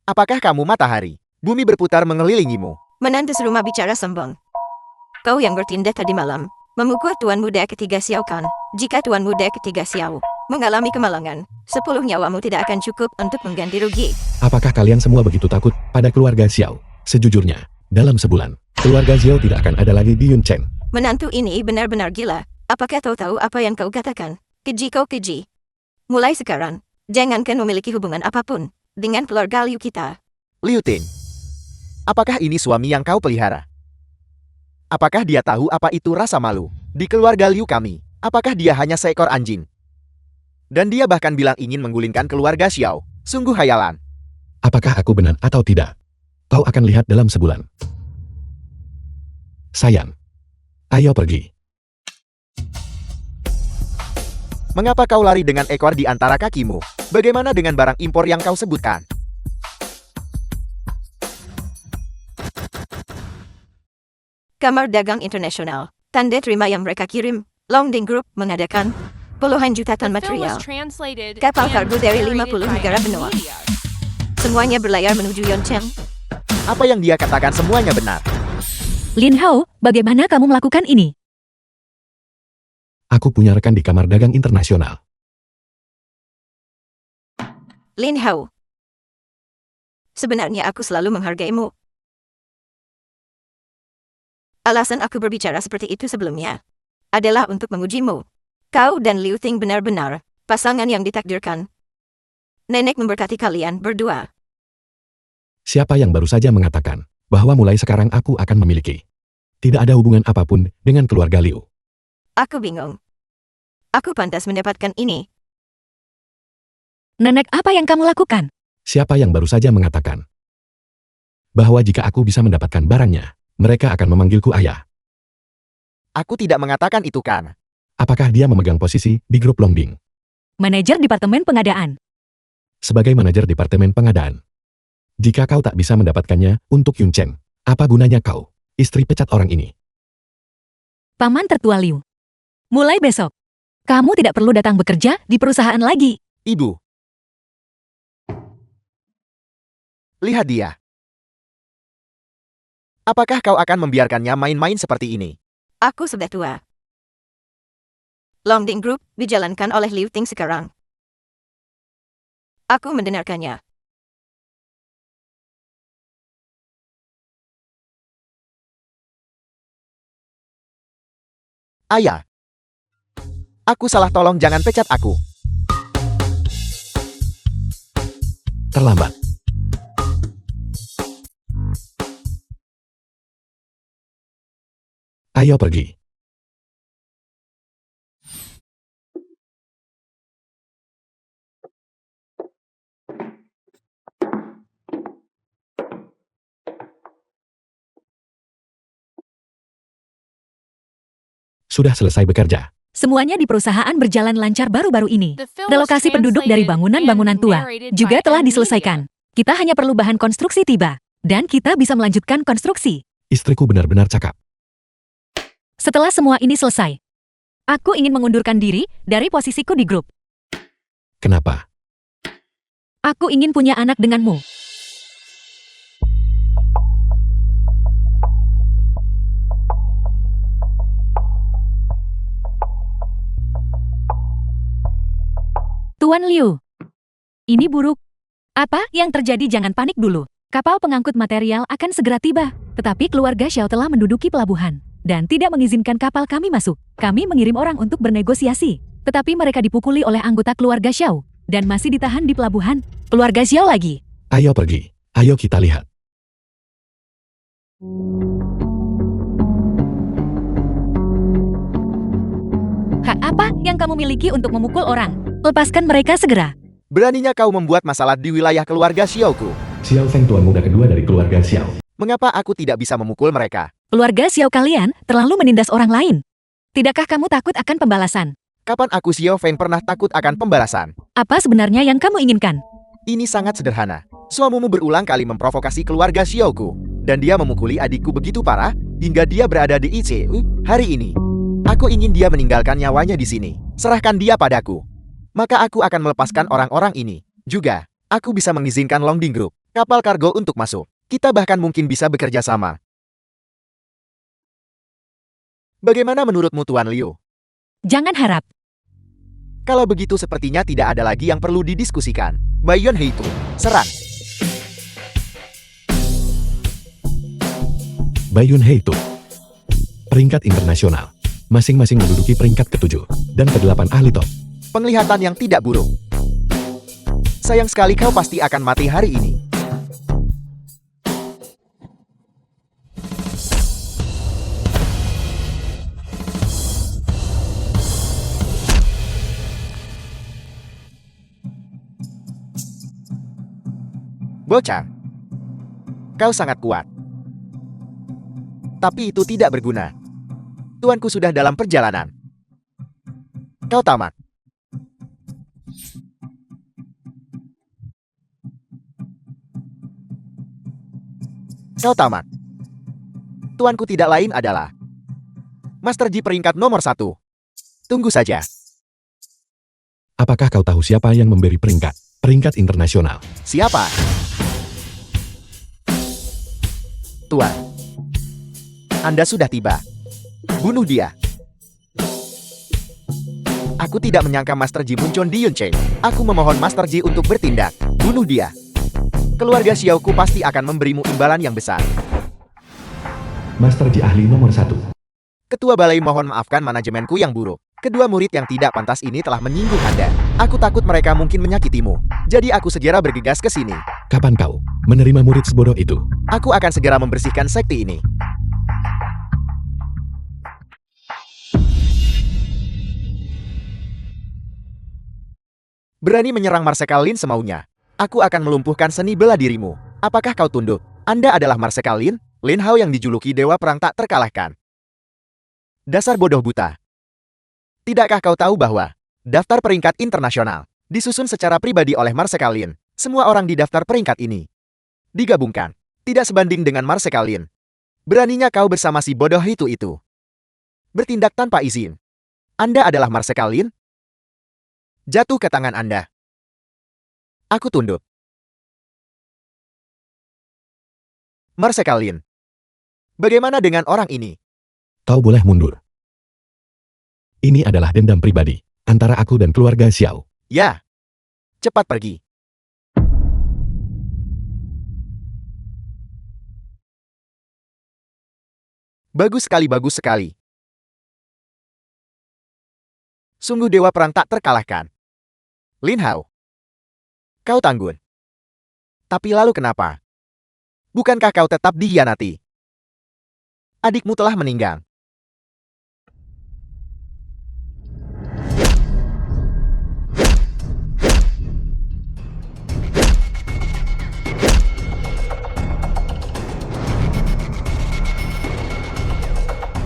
Apakah kamu matahari? Bumi berputar mengelilingimu. Menantu serumah bicara sombong. Kau yang bertindak tadi malam, memukul Tuan Muda ketiga Xiao Kan. Jika Tuan Muda ketiga Xiao mengalami kemalangan, 10 nyawamu tidak akan cukup untuk mengganti rugi. Apakah kalian semua begitu takut pada keluarga Xiao? Sejujurnya, dalam sebulan, keluarga Xiao tidak akan ada lagi di Yuncheng. Menantu ini benar-benar gila. Apakah kau tahu apa yang kau katakan? Keji kau keji. Mulai sekarang, jangankan memiliki hubungan apapun dengan keluarga Liu kita. Liu Ting. Apakah ini suami yang kau pelihara? Apakah dia tahu apa itu rasa malu? Di keluarga Liu kami, apakah dia hanya seekor anjing? Dan dia bahkan bilang ingin menggulingkan keluarga Xiao. Sungguh hayalan. Apakah aku benar atau tidak? Kau akan lihat dalam sebulan. Sayang. Ayo pergi. Mengapa kau lari dengan ekor di antara kakimu? Bagaimana dengan barang impor yang kau sebutkan? Kamar Dagang Internasional. Tanda terima yang mereka kirim. Longding Group mengadakan puluhan juta ton The film material. was translated Kapal and kargo dari narrated 50 by negara M benua. Media. Semuanya berlayar menuju Yuncheng. Apa yang dia katakan semuanya benar. Lin Hao, bagaimana kamu melakukan ini? Aku punya rekan di Kamar Dagang Internasional. Lin Hao. Sebenarnya aku selalu menghargaimu. Alasan aku berbicara seperti itu sebelumnya adalah untuk mengujimu. Kau dan Liu Ting benar-benar pasangan yang ditakdirkan. Nenek memberkati kalian berdua. Siapa yang baru saja mengatakan bahwa mulai sekarang aku akan memiliki. Tidak ada hubungan apapun dengan keluarga Liu. Aku bingung. Aku pantas mendapatkan ini. Nenek, apa yang kamu lakukan? Siapa yang baru saja mengatakan bahwa jika aku bisa mendapatkan barangnya, mereka akan memanggilku ayah. Aku tidak mengatakan itu kan. Apakah dia memegang posisi di grup Longbing? Manajer Departemen Pengadaan. Sebagai manajer departemen pengadaan. Jika kau tak bisa mendapatkannya untuk Yuncheng, apa gunanya kau, istri pecat orang ini? Paman tertua Liu. Mulai besok, kamu tidak perlu datang bekerja di perusahaan lagi. Ibu. Lihat dia. Apakah kau akan membiarkannya main-main seperti ini? Aku sudah tua. Longding Group dijalankan oleh Liu Ting sekarang. Aku mendengarkannya. Ayah. Aku salah, tolong jangan pecat aku. Terlambat. Ayo pergi. Sudah selesai bekerja. Semuanya di perusahaan berjalan lancar baru-baru ini. The film was Relokasi penduduk dari translated bangunan-bangunan and tua narrated juga by telah M Media. diselesaikan. Kita hanya perlu bahan konstruksi tiba. Dan kita bisa melanjutkan konstruksi. Istriku benar-benar cakap. Setelah semua ini selesai, aku ingin mengundurkan diri dari posisiku di grup. Kenapa? Aku ingin punya anak denganmu. Tuan Liu, ini buruk. Apa yang terjadi? Jangan panik dulu. Kapal pengangkut material akan segera tiba. Tetapi keluarga Xiao telah menduduki pelabuhan dan tidak mengizinkan kapal kami masuk. Kami mengirim orang untuk bernegosiasi. Tetapi mereka dipukuli oleh anggota keluarga Xiao dan masih ditahan di pelabuhan. Keluarga Xiao lagi. Ayo pergi. Ayo kita lihat. Hak apa yang kamu miliki untuk memukul orang? Lepaskan mereka segera. Beraninya kau membuat masalah di wilayah keluarga Xiaoku. Xiao Feng tuan muda kedua dari keluarga Xiao. Mengapa aku tidak bisa memukul mereka? Keluarga Xiao kalian terlalu menindas orang lain. Tidakkah kamu takut akan pembalasan? Kapan aku Xiao Feng pernah takut akan pembalasan? Apa sebenarnya yang kamu inginkan? Ini sangat sederhana. Suamimu berulang kali memprovokasi keluarga Xiaoku. Dan dia memukuli adikku begitu parah, hingga dia berada di ICU hari ini. Aku ingin dia meninggalkan nyawanya di sini. Serahkan dia padaku. Maka aku akan melepaskan orang-orang ini. Juga, aku bisa mengizinkan Longding Group, kapal kargo untuk masuk. Kita bahkan mungkin bisa bekerja sama. Bagaimana menurutmu Tuan Liu? Jangan harap. Kalau begitu sepertinya tidak ada lagi yang perlu didiskusikan. Bayon Heitu, serang. Baiyun Heitu. Peringkat internasional. Masing-masing menduduki peringkat ke-7 dan ke-8 ahli top. Penglihatan yang tidak buruk. Sayang sekali kau pasti akan mati hari ini. Bocah, kau sangat kuat. Tapi itu tidak berguna. Tuanku sudah dalam perjalanan. Kau tamat. Kau tamat. Tuanku tidak lain adalah Master Ji peringkat nomor 1. Tunggu saja. Apakah kau tahu siapa yang memberi peringkat internasional? Siapa? Tuan, Anda sudah tiba. Bunuh dia. Aku tidak menyangka Master Ji muncul di Yuncheng. Aku memohon Master Ji untuk bertindak. Bunuh dia. Keluarga Xiaoku pasti akan memberimu imbalan yang besar. Master Ji ahli nomor 1. Ketua Balai mohon maafkan manajemenku yang buruk. Kedua murid yang tidak pantas ini telah menyinggung Anda. Aku takut mereka mungkin menyakitimu. Jadi aku segera bergegas ke sini. Kapan kau menerima murid sebodoh itu? Aku akan segera membersihkan sekte ini. Berani menyerang Marsekal Lin semaunya. Aku akan melumpuhkan seni bela dirimu. Apakah kau tunduk? Anda adalah Marsekal Lin, Lin Hao yang dijuluki Dewa Perang tak terkalahkan. Dasar bodoh buta. Tidakkah kau tahu bahwa daftar peringkat internasional disusun secara pribadi oleh Marsekal Lin? Semua orang di daftar peringkat ini digabungkan tidak sebanding dengan Marsekal Lin. Beraninya kau bersama si bodoh itu bertindak tanpa izin. Anda adalah Marsekal Lin? Jatuh ke tangan Anda. Aku tunduk. Marsekal Lin. Bagaimana dengan orang ini? Kau boleh mundur. Ini adalah dendam pribadi antara aku dan keluarga Xiao. Ya. Cepat pergi. Bagus sekali, bagus sekali. Sungguh dewa perang tak terkalahkan. Lin Hao. Kau tangguh. Tapi lalu kenapa? Bukankah kau tetap dikhianati? Adikmu telah meninggal.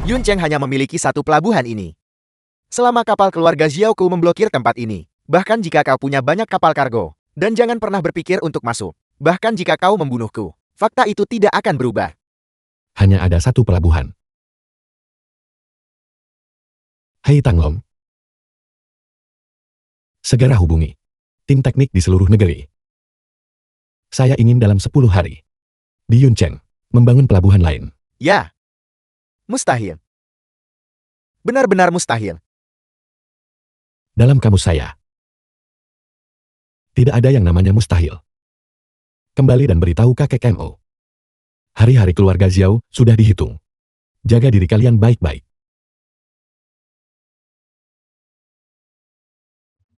Yuncheng hanya memiliki satu pelabuhan ini. Selama kapal keluarga Xiaoku memblokir tempat ini, bahkan jika kau punya banyak kapal kargo, dan jangan pernah berpikir untuk masuk, bahkan jika kau membunuhku, fakta itu tidak akan berubah. Hanya ada satu pelabuhan. Hei Tanglong. Segera hubungi tim teknik di seluruh negeri. Saya ingin dalam 10 hari di Yuncheng membangun pelabuhan lain. Ya. Mustahil. Benar-benar mustahil. Dalam kamus saya, tidak ada yang namanya mustahil. Kembali dan beritahu kakek MO. Hari-hari keluarga Xiao sudah dihitung. Jaga diri kalian baik-baik.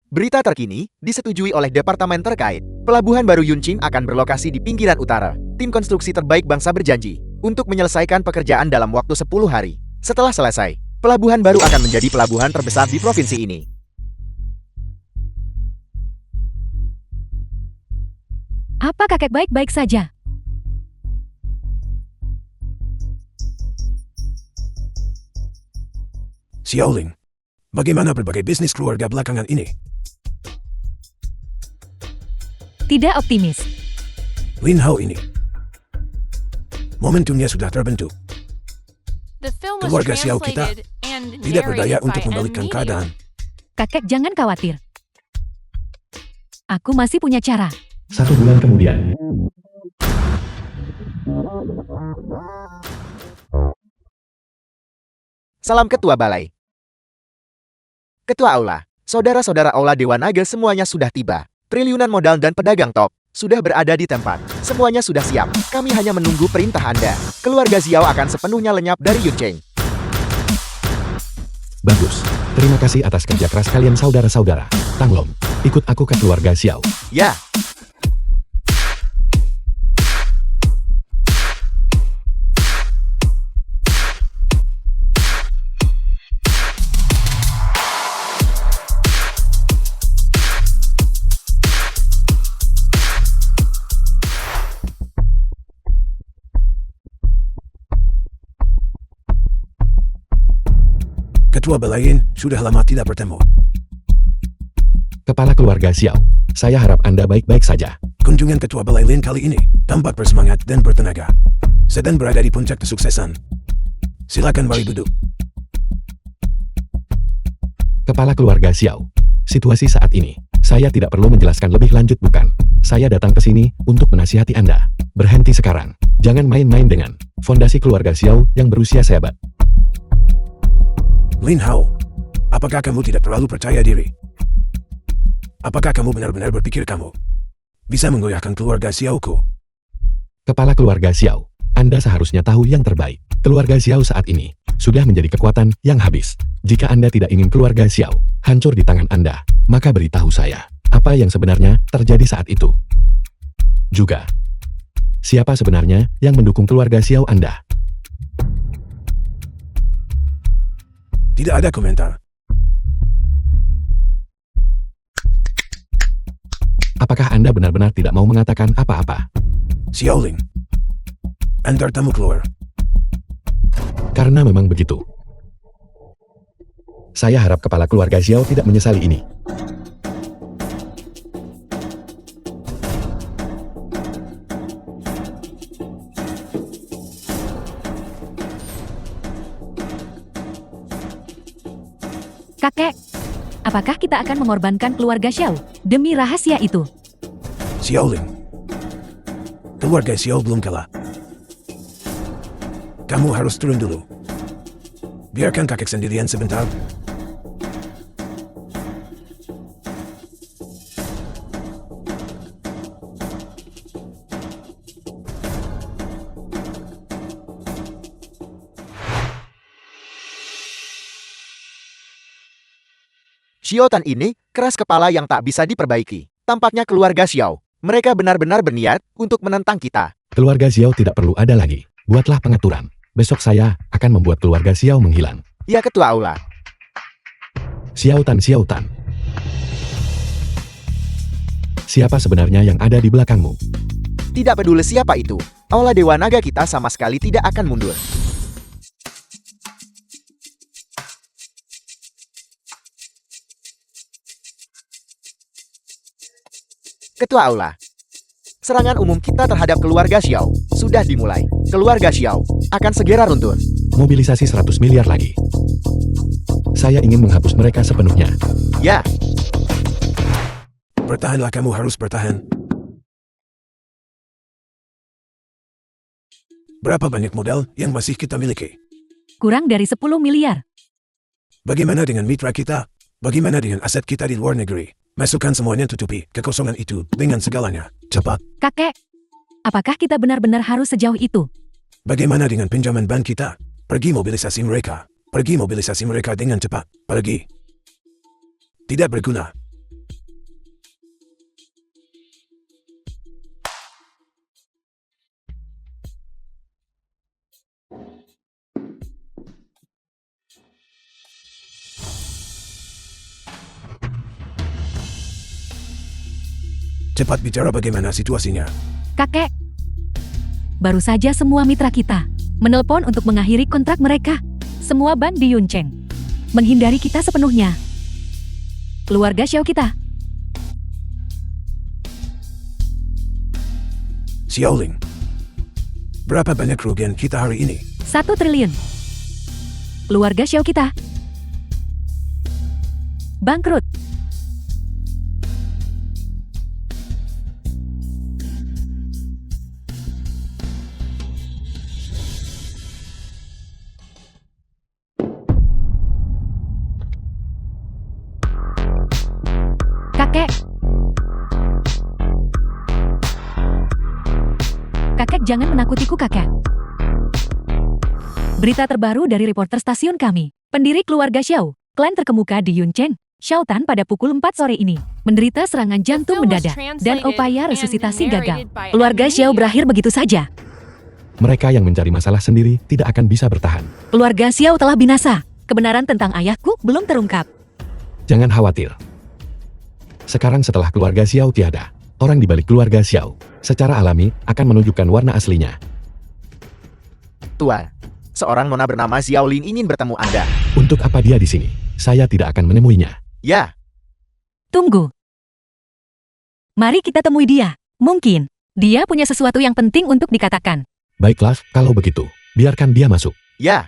Berita terkini disetujui oleh departemen terkait. Pelabuhan baru Yuncheng akan berlokasi di pinggiran utara. Tim konstruksi terbaik bangsa berjanji untuk menyelesaikan pekerjaan dalam waktu 10 hari. Setelah selesai, pelabuhan baru akan menjadi pelabuhan terbesar di provinsi ini. Apa kakek baik-baik saja? Xiaoling, bagaimana berbagai bisnis keluarga belakangan ini? Tidak optimis. Lin Hao ini. Momentumnya sudah terbentuk. The film was Keluarga Xiao kita translated and tidak berdaya narrated untuk by membalikkan M. keadaan. Kakek jangan khawatir. Aku masih punya cara. 1 bulan kemudian, Salam Ketua Balai. Ketua Aula, saudara-saudara Aula Dewa Naga semuanya sudah tiba. Triliunan modal dan pedagang top sudah berada di tempat. Semuanya sudah siap. Kami hanya menunggu perintah Anda. Keluarga Xiao akan sepenuhnya lenyap dari Yuncheng. bagus. Terima kasih atas kerja keras kalian saudara-saudara. Tanglong, ikut aku ke keluarga Xiao. Ya, Ketua Belain sudah lama tidak bertemu. Kepala keluarga Xiao, saya harap Anda baik-baik saja. Kunjungan Ketua Belain kali ini tampak bersemangat dan bertenaga. Sedang berada di puncak kesuksesan. Silakan mari duduk. Kepala keluarga Xiao, situasi saat ini, saya tidak perlu menjelaskan lebih lanjut bukan? Saya datang ke sini untuk menasihati Anda. Berhenti sekarang. Jangan main-main dengan fondasi keluarga Xiao yang berusia seabad. Lin Hao, apakah kamu tidak terlalu percaya diri? Apakah kamu benar-benar berpikir kamu bisa menggoyahkan keluarga Xiaoku? Kepala keluarga Xiao, Anda seharusnya tahu yang terbaik. Keluarga Xiao saat ini sudah menjadi kekuatan yang habis. Jika Anda tidak ingin keluarga Xiao hancur di tangan Anda, maka beritahu saya apa yang sebenarnya terjadi saat itu. Juga, siapa sebenarnya yang mendukung keluarga Xiao Anda? Tidak ada komentar. Apakah Anda benar-benar tidak mau mengatakan apa-apa? Xiaoling, antar tamu keluar. Karena memang begitu. Saya harap kepala keluarga Xiao tidak menyesali ini. Kakek, apakah kita akan mengorbankan keluarga Xiao demi rahasia itu? Xiaoling, keluarga Xiao belum kalah. Kamu harus turun dulu. Biarkan kakek sendirian sebentar. Xiao Tan ini keras kepala yang tak bisa diperbaiki. Tampaknya keluarga Xiao, mereka benar-benar berniat untuk menentang kita. Keluarga Xiao tidak perlu ada lagi. Buatlah pengaturan. Besok saya akan membuat keluarga Xiao menghilang. Ya Ketua Aula. Xiao Tan, Xiao Tan. Siapa sebenarnya yang ada di belakangmu? Tidak peduli siapa itu, Aula Dewa Naga kita sama sekali tidak akan mundur. Ketua Aula. Serangan umum kita terhadap keluarga Xiao sudah dimulai. Keluarga Xiao akan segera runtuh. Mobilisasi 100 miliar lagi. Saya ingin menghapus mereka sepenuhnya. Ya, Bertahanlah, kamu harus bertahan. Berapa banyak modal yang masih kita miliki? Kurang dari 10 miliar. Bagaimana dengan mitra kita? Bagaimana dengan aset kita di luar negeri? Masukkan semuanya, tutupi kekosongan itu dengan segalanya. Cepat. Kakek, apakah kita benar-benar harus sejauh itu? Bagaimana dengan pinjaman bank kita? Pergi mobilisasi mereka. Pergi mobilisasi mereka dengan cepat. Pergi. Tidak berguna. Cepat bicara bagaimana situasinya. Kakek, baru saja semua mitra kita menelpon untuk mengakhiri kontrak mereka. Semua ban di Yuncheng menghindari kita sepenuhnya. Keluarga Xiao kita. Xiaoling. Berapa banyak kerugian kita hari ini? 1 triliun. Keluarga Xiao kita bangkrut. Kakek. Kakek, jangan menakutiku, kakek. Berita terbaru dari reporter stasiun kami. Pendiri keluarga Xiao, klan terkemuka di Yuncheng, Xiao Tan pada pukul 4 sore ini menderita serangan jantung mendadak dan upaya resusitasi gagal. Keluarga Xiao berakhir begitu saja. Mereka yang mencari masalah sendiri tidak akan bisa bertahan. Keluarga Xiao telah binasa. Kebenaran tentang ayahku belum terungkap. Jangan khawatir. Sekarang setelah keluarga Xiao tiada, orang di balik keluarga Xiao secara alami akan menunjukkan warna aslinya. Tuan, seorang nona bernama Xiaoling ingin bertemu Anda. Untuk apa dia di sini? Saya tidak akan menemuinya. Ya, Tunggu. Mari kita temui dia. Mungkin dia punya sesuatu yang penting untuk dikatakan. Baiklah, kalau begitu, biarkan dia masuk. ya.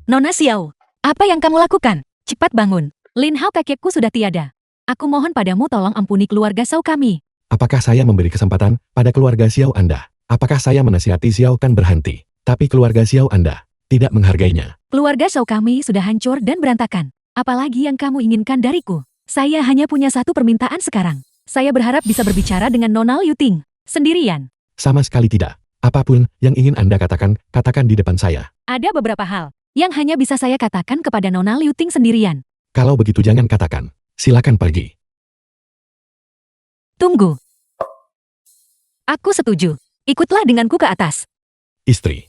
Nona Xiao, apa yang kamu lakukan? Cepat bangun. Lin Hao, kakekku sudah tiada. Aku mohon padamu tolong ampuni keluarga Xiao kami. Apakah saya memberi kesempatan pada keluarga Xiao Anda? Apakah saya menasihati Xiao Tan berhenti? Tapi keluarga Xiao Anda tidak menghargainya. Keluarga Xiao kami sudah hancur dan berantakan. Apalagi yang kamu inginkan dariku? Saya hanya punya satu permintaan sekarang. Saya berharap bisa berbicara dengan Nona Liu Ting sendirian. Sama sekali tidak. Apapun yang ingin Anda katakan, katakan di depan saya. Ada beberapa hal yang hanya bisa saya katakan kepada Nona Liu Ting sendirian. Kalau begitu jangan katakan. Silakan pergi. Tunggu. Aku setuju. Ikutlah denganku ke atas. Istri.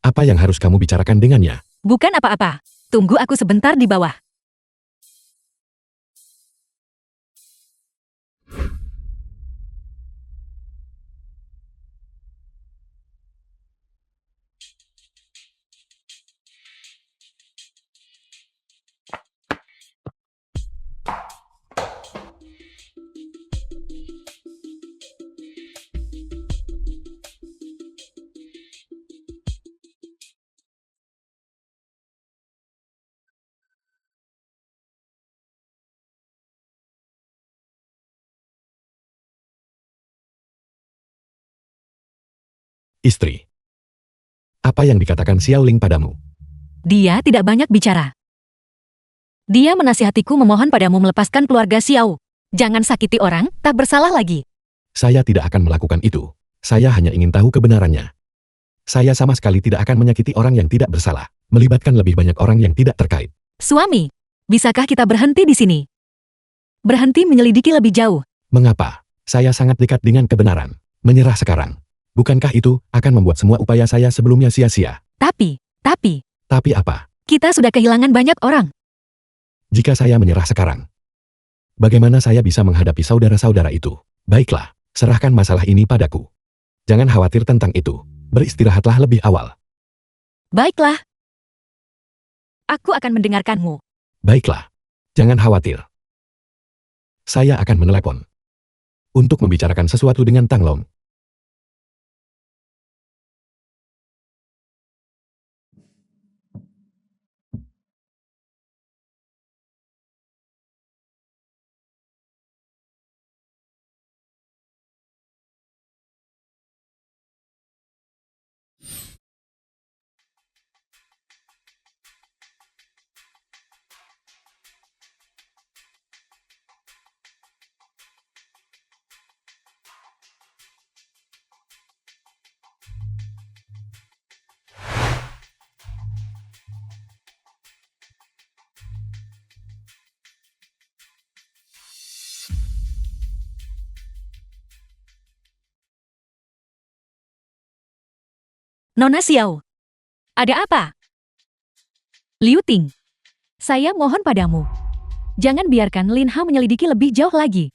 Apa yang harus kamu bicarakan dengannya? Bukan apa-apa. Tunggu aku sebentar di bawah. Istri. Apa yang dikatakan Xiaoling padamu? Dia tidak banyak bicara. Dia menasihatiku memohon padamu melepaskan keluarga Xiao. Jangan sakiti orang, tak bersalah lagi. Saya tidak akan melakukan itu. Saya hanya ingin tahu kebenarannya. Saya sama sekali tidak akan menyakiti orang yang tidak bersalah, melibatkan lebih banyak orang yang tidak terkait. Suami, bisakah kita berhenti di sini? Berhenti menyelidiki lebih jauh. Mengapa? Saya sangat dekat dengan kebenaran. Menyerah sekarang. Bukankah itu akan membuat semua upaya saya sebelumnya sia-sia? Tapi, Tapi apa? kita sudah kehilangan banyak orang. Jika saya menyerah sekarang, bagaimana saya bisa menghadapi saudara-saudara itu? Baiklah, serahkan masalah ini padaku. Jangan khawatir tentang itu. Beristirahatlah lebih awal. Baiklah. Aku akan mendengarkanmu. Baiklah. Jangan khawatir. Saya akan menelepon untuk membicarakan sesuatu dengan Tang Long. Nona Xiao. Ada apa? Liu Ting. Saya mohon padamu. Jangan biarkan Lin Hao menyelidiki lebih jauh lagi.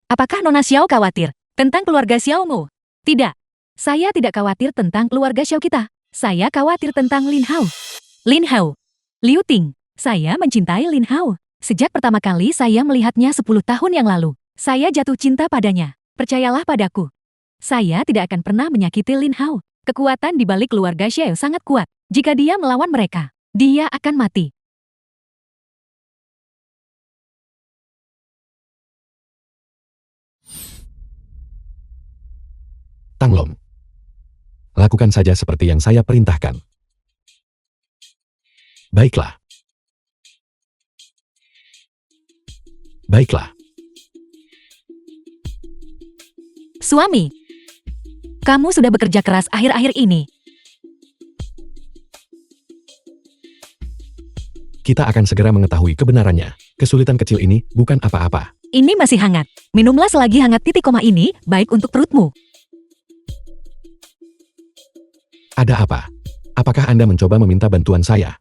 Apakah Nona Xiao khawatir tentang keluarga Xiaomu? Tidak. Saya tidak khawatir tentang keluarga Xiao kita. Saya khawatir tentang Lin Hao. Lin Hao. Liu Ting. Saya mencintai Lin Hao. Sejak pertama kali saya melihatnya 10 tahun yang lalu. Saya jatuh cinta padanya. Percayalah padaku. Saya tidak akan pernah menyakiti Lin Hao. Kekuatan di balik keluarga Xiao sangat kuat. Jika dia melawan mereka, dia akan mati. Tanglong. Lakukan saja seperti yang saya perintahkan. Baiklah. Baiklah. Suami, kamu sudah bekerja keras akhir-akhir ini. Kita akan segera mengetahui kebenarannya. Kesulitan kecil ini bukan apa-apa. Ini masih hangat. Minumlah selagi hangat. Ini baik untuk perutmu. Ada apa? Apakah Anda mencoba meminta bantuan saya?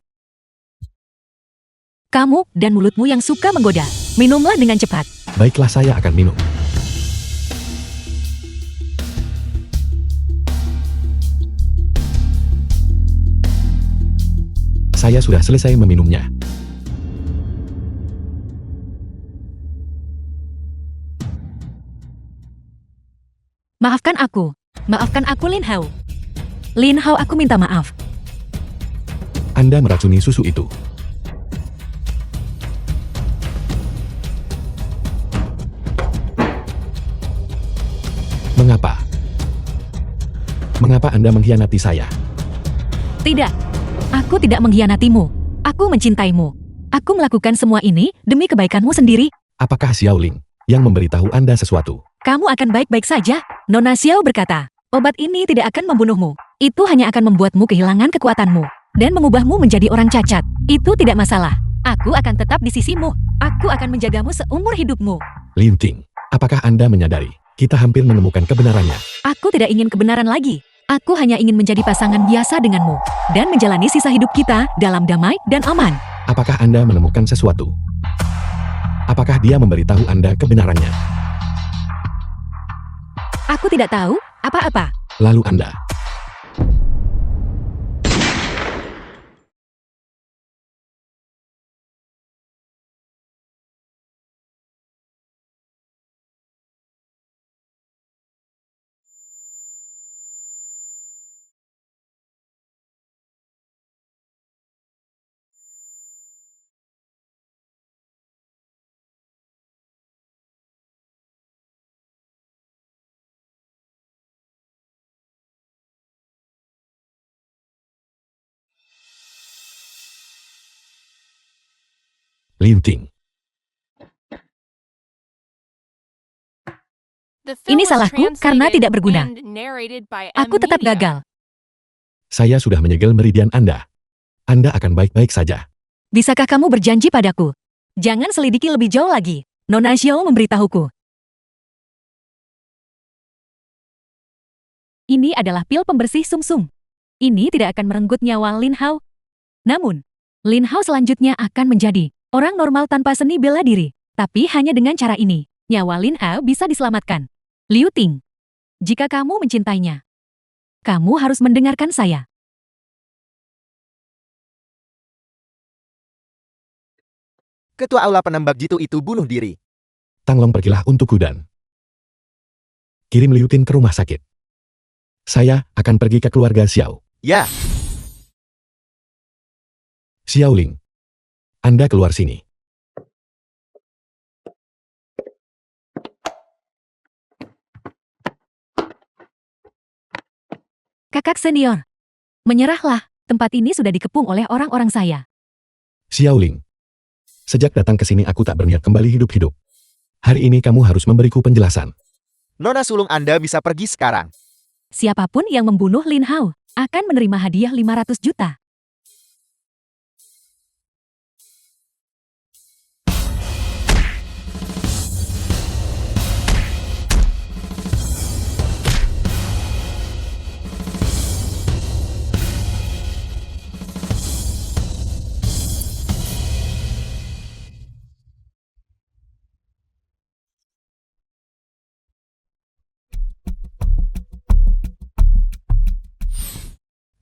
Kamu dan mulutmu yang suka menggoda. Minumlah dengan cepat. Baiklah, saya akan minum. Saya sudah selesai meminumnya. Maafkan aku. Maafkan aku, Lin Hao. Lin Hao, aku minta maaf. Anda meracuni susu itu. Mengapa? Mengapa Anda mengkhianati saya? Tidak. Aku tidak mengkhianatimu. Aku mencintaimu. Aku melakukan semua ini demi kebaikanmu sendiri. Apakah Xiao Ling yang memberitahu Anda sesuatu? Kamu akan baik-baik saja. Nona Xiao berkata, obat ini tidak akan membunuhmu. Itu hanya akan membuatmu kehilangan kekuatanmu dan mengubahmu menjadi orang cacat. Itu tidak masalah. Aku akan tetap di sisimu. Aku akan menjagamu seumur hidupmu. Liu Ting, apakah Anda menyadari kita hampir menemukan kebenarannya? Aku tidak ingin kebenaran lagi. Aku hanya ingin menjadi pasangan biasa denganmu dan menjalani sisa hidup kita dalam damai dan aman. Apakah Anda menemukan sesuatu? Apakah dia memberitahu Anda kebenarannya? Aku tidak tahu apa-apa. Lalu Anda Liu Ting. The film Ini was salahku karena translated tidak berguna. and narrated by Aku tetap M-Media. gagal. Saya sudah menyegel meridian Anda. Anda akan baik-baik saja. Bisakah kamu berjanji padaku? Jangan selidiki lebih jauh lagi. Nona Xiao memberitahuku. Ini adalah pil pembersih sumsum. Ini tidak akan merenggut nyawa Lin Hao. Namun, Lin Hao selanjutnya akan menjadi orang normal tanpa seni bela diri. Tapi hanya dengan cara ini, nyawa Lin Hao bisa diselamatkan. Liu Ting, jika kamu mencintainya, kamu harus mendengarkan saya. Ketua Aula Penembak Jitu itu bunuh diri. Tanglong, pergilah untuk Gudan. Kirim Liu Ting ke rumah sakit. Saya akan pergi ke keluarga Xiao. Ya, Xiao Ling, Anda keluar sini. Kakak senior, menyerahlah. Tempat ini sudah dikepung oleh orang-orang saya. Xiao Ling, sejak datang ke sini aku tak berniat kembali hidup-hidup. Hari ini kamu harus memberiku penjelasan. Nona sulung Anda bisa pergi sekarang. Siapapun yang membunuh Lin Hao akan menerima hadiah 500 juta.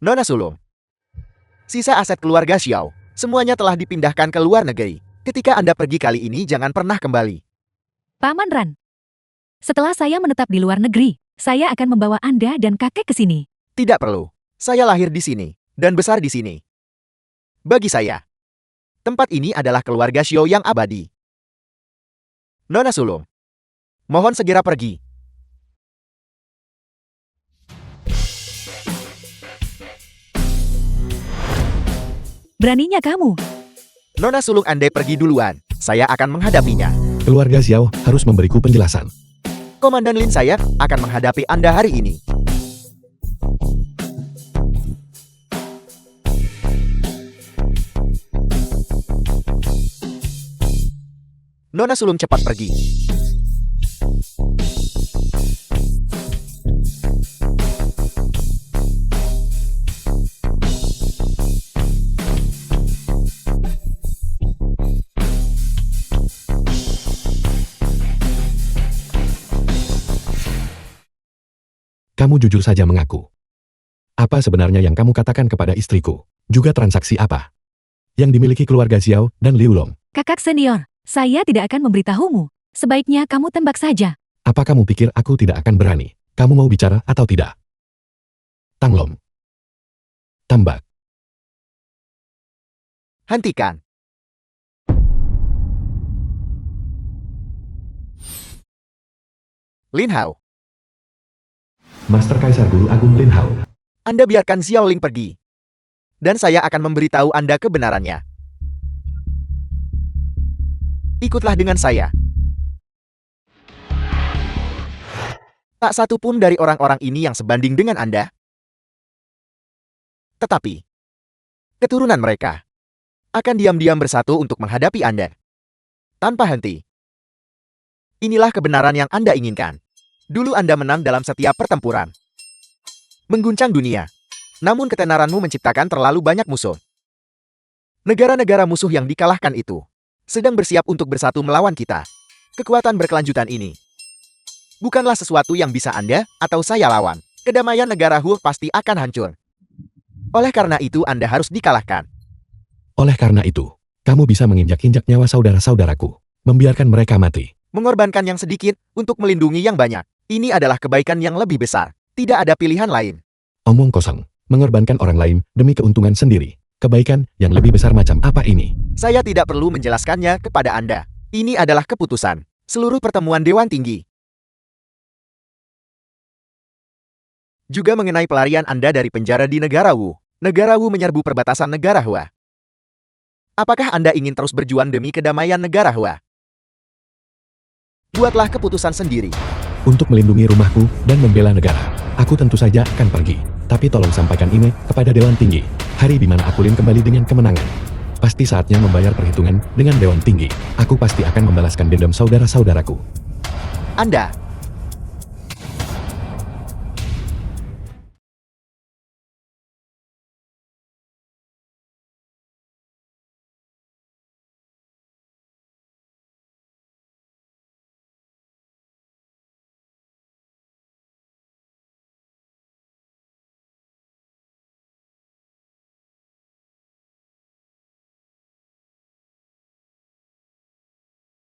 Nona Sulung. Sisa aset keluarga Xiao, semuanya telah dipindahkan ke luar negeri. Ketika Anda pergi kali ini jangan pernah kembali. Paman Ran. Setelah saya menetap di luar negeri, saya akan membawa Anda dan kakek ke sini. Tidak perlu. Saya lahir di sini, dan besar di sini. Bagi saya, tempat ini adalah keluarga Xiao yang abadi. Nona Sulung. Mohon segera pergi. Beraninya kamu. Nona Sulung andai pergi duluan, saya akan menghadapinya. Keluarga Xiao harus memberiku penjelasan. Komandan Lin saya akan menghadapi Anda hari ini. Nona Sulung cepat pergi. Kamu jujur saja mengaku. Apa sebenarnya yang kamu katakan kepada istriku? Juga transaksi apa yang dimiliki keluarga Xiao dan Liu Long? Kakak senior, saya tidak akan memberitahumu. Sebaiknya kamu tembak saja. Apa kamu pikir aku tidak akan berani? Kamu mau bicara atau tidak? Tanglom. Tambak. Hentikan. Lin Hao. Master Kaisar Guru Agung Lin Hao. Anda biarkan Xiao Ling pergi. Dan saya akan memberitahu Anda kebenarannya. Ikutlah dengan saya. Tak satu pun dari orang-orang ini yang sebanding dengan Anda. Tetapi, keturunan mereka akan diam-diam bersatu untuk menghadapi Anda. Tanpa henti. Inilah kebenaran yang Anda inginkan. Dulu Anda menang dalam setiap pertempuran. Mengguncang dunia. Namun ketenaranmu menciptakan terlalu banyak musuh. Negara-negara musuh yang dikalahkan itu sedang bersiap untuk bersatu melawan kita. Kekuatan berkelanjutan ini bukanlah sesuatu yang bisa Anda atau saya lawan. Kedamaian negara Hu pasti akan hancur. Oleh karena itu Anda harus dikalahkan. Oleh karena itu, kamu bisa menginjak-injak nyawa saudara-saudaraku, membiarkan mereka mati. Mengorbankan yang sedikit untuk melindungi yang banyak. Ini adalah kebaikan yang lebih besar. Tidak ada pilihan lain. Omong kosong, mengorbankan orang lain demi keuntungan sendiri. Kebaikan yang lebih besar macam apa ini? Saya tidak perlu menjelaskannya kepada Anda. Ini adalah keputusan seluruh pertemuan Dewan Tinggi. Juga mengenai pelarian Anda dari penjara di negara Wu. Negara Wu menyerbu perbatasan negara Hua. Apakah Anda ingin terus berjuang demi kedamaian negara Hua? Buatlah keputusan sendiri. Untuk melindungi rumahku dan membela negara, aku tentu saja akan pergi. Tapi tolong sampaikan ini kepada Dewan Tinggi. Hari di mana aku Lin kembali dengan kemenangan. Pasti saatnya membayar perhitungan dengan Dewan Tinggi. Aku pasti akan membalaskan dendam saudara-saudaraku. Anda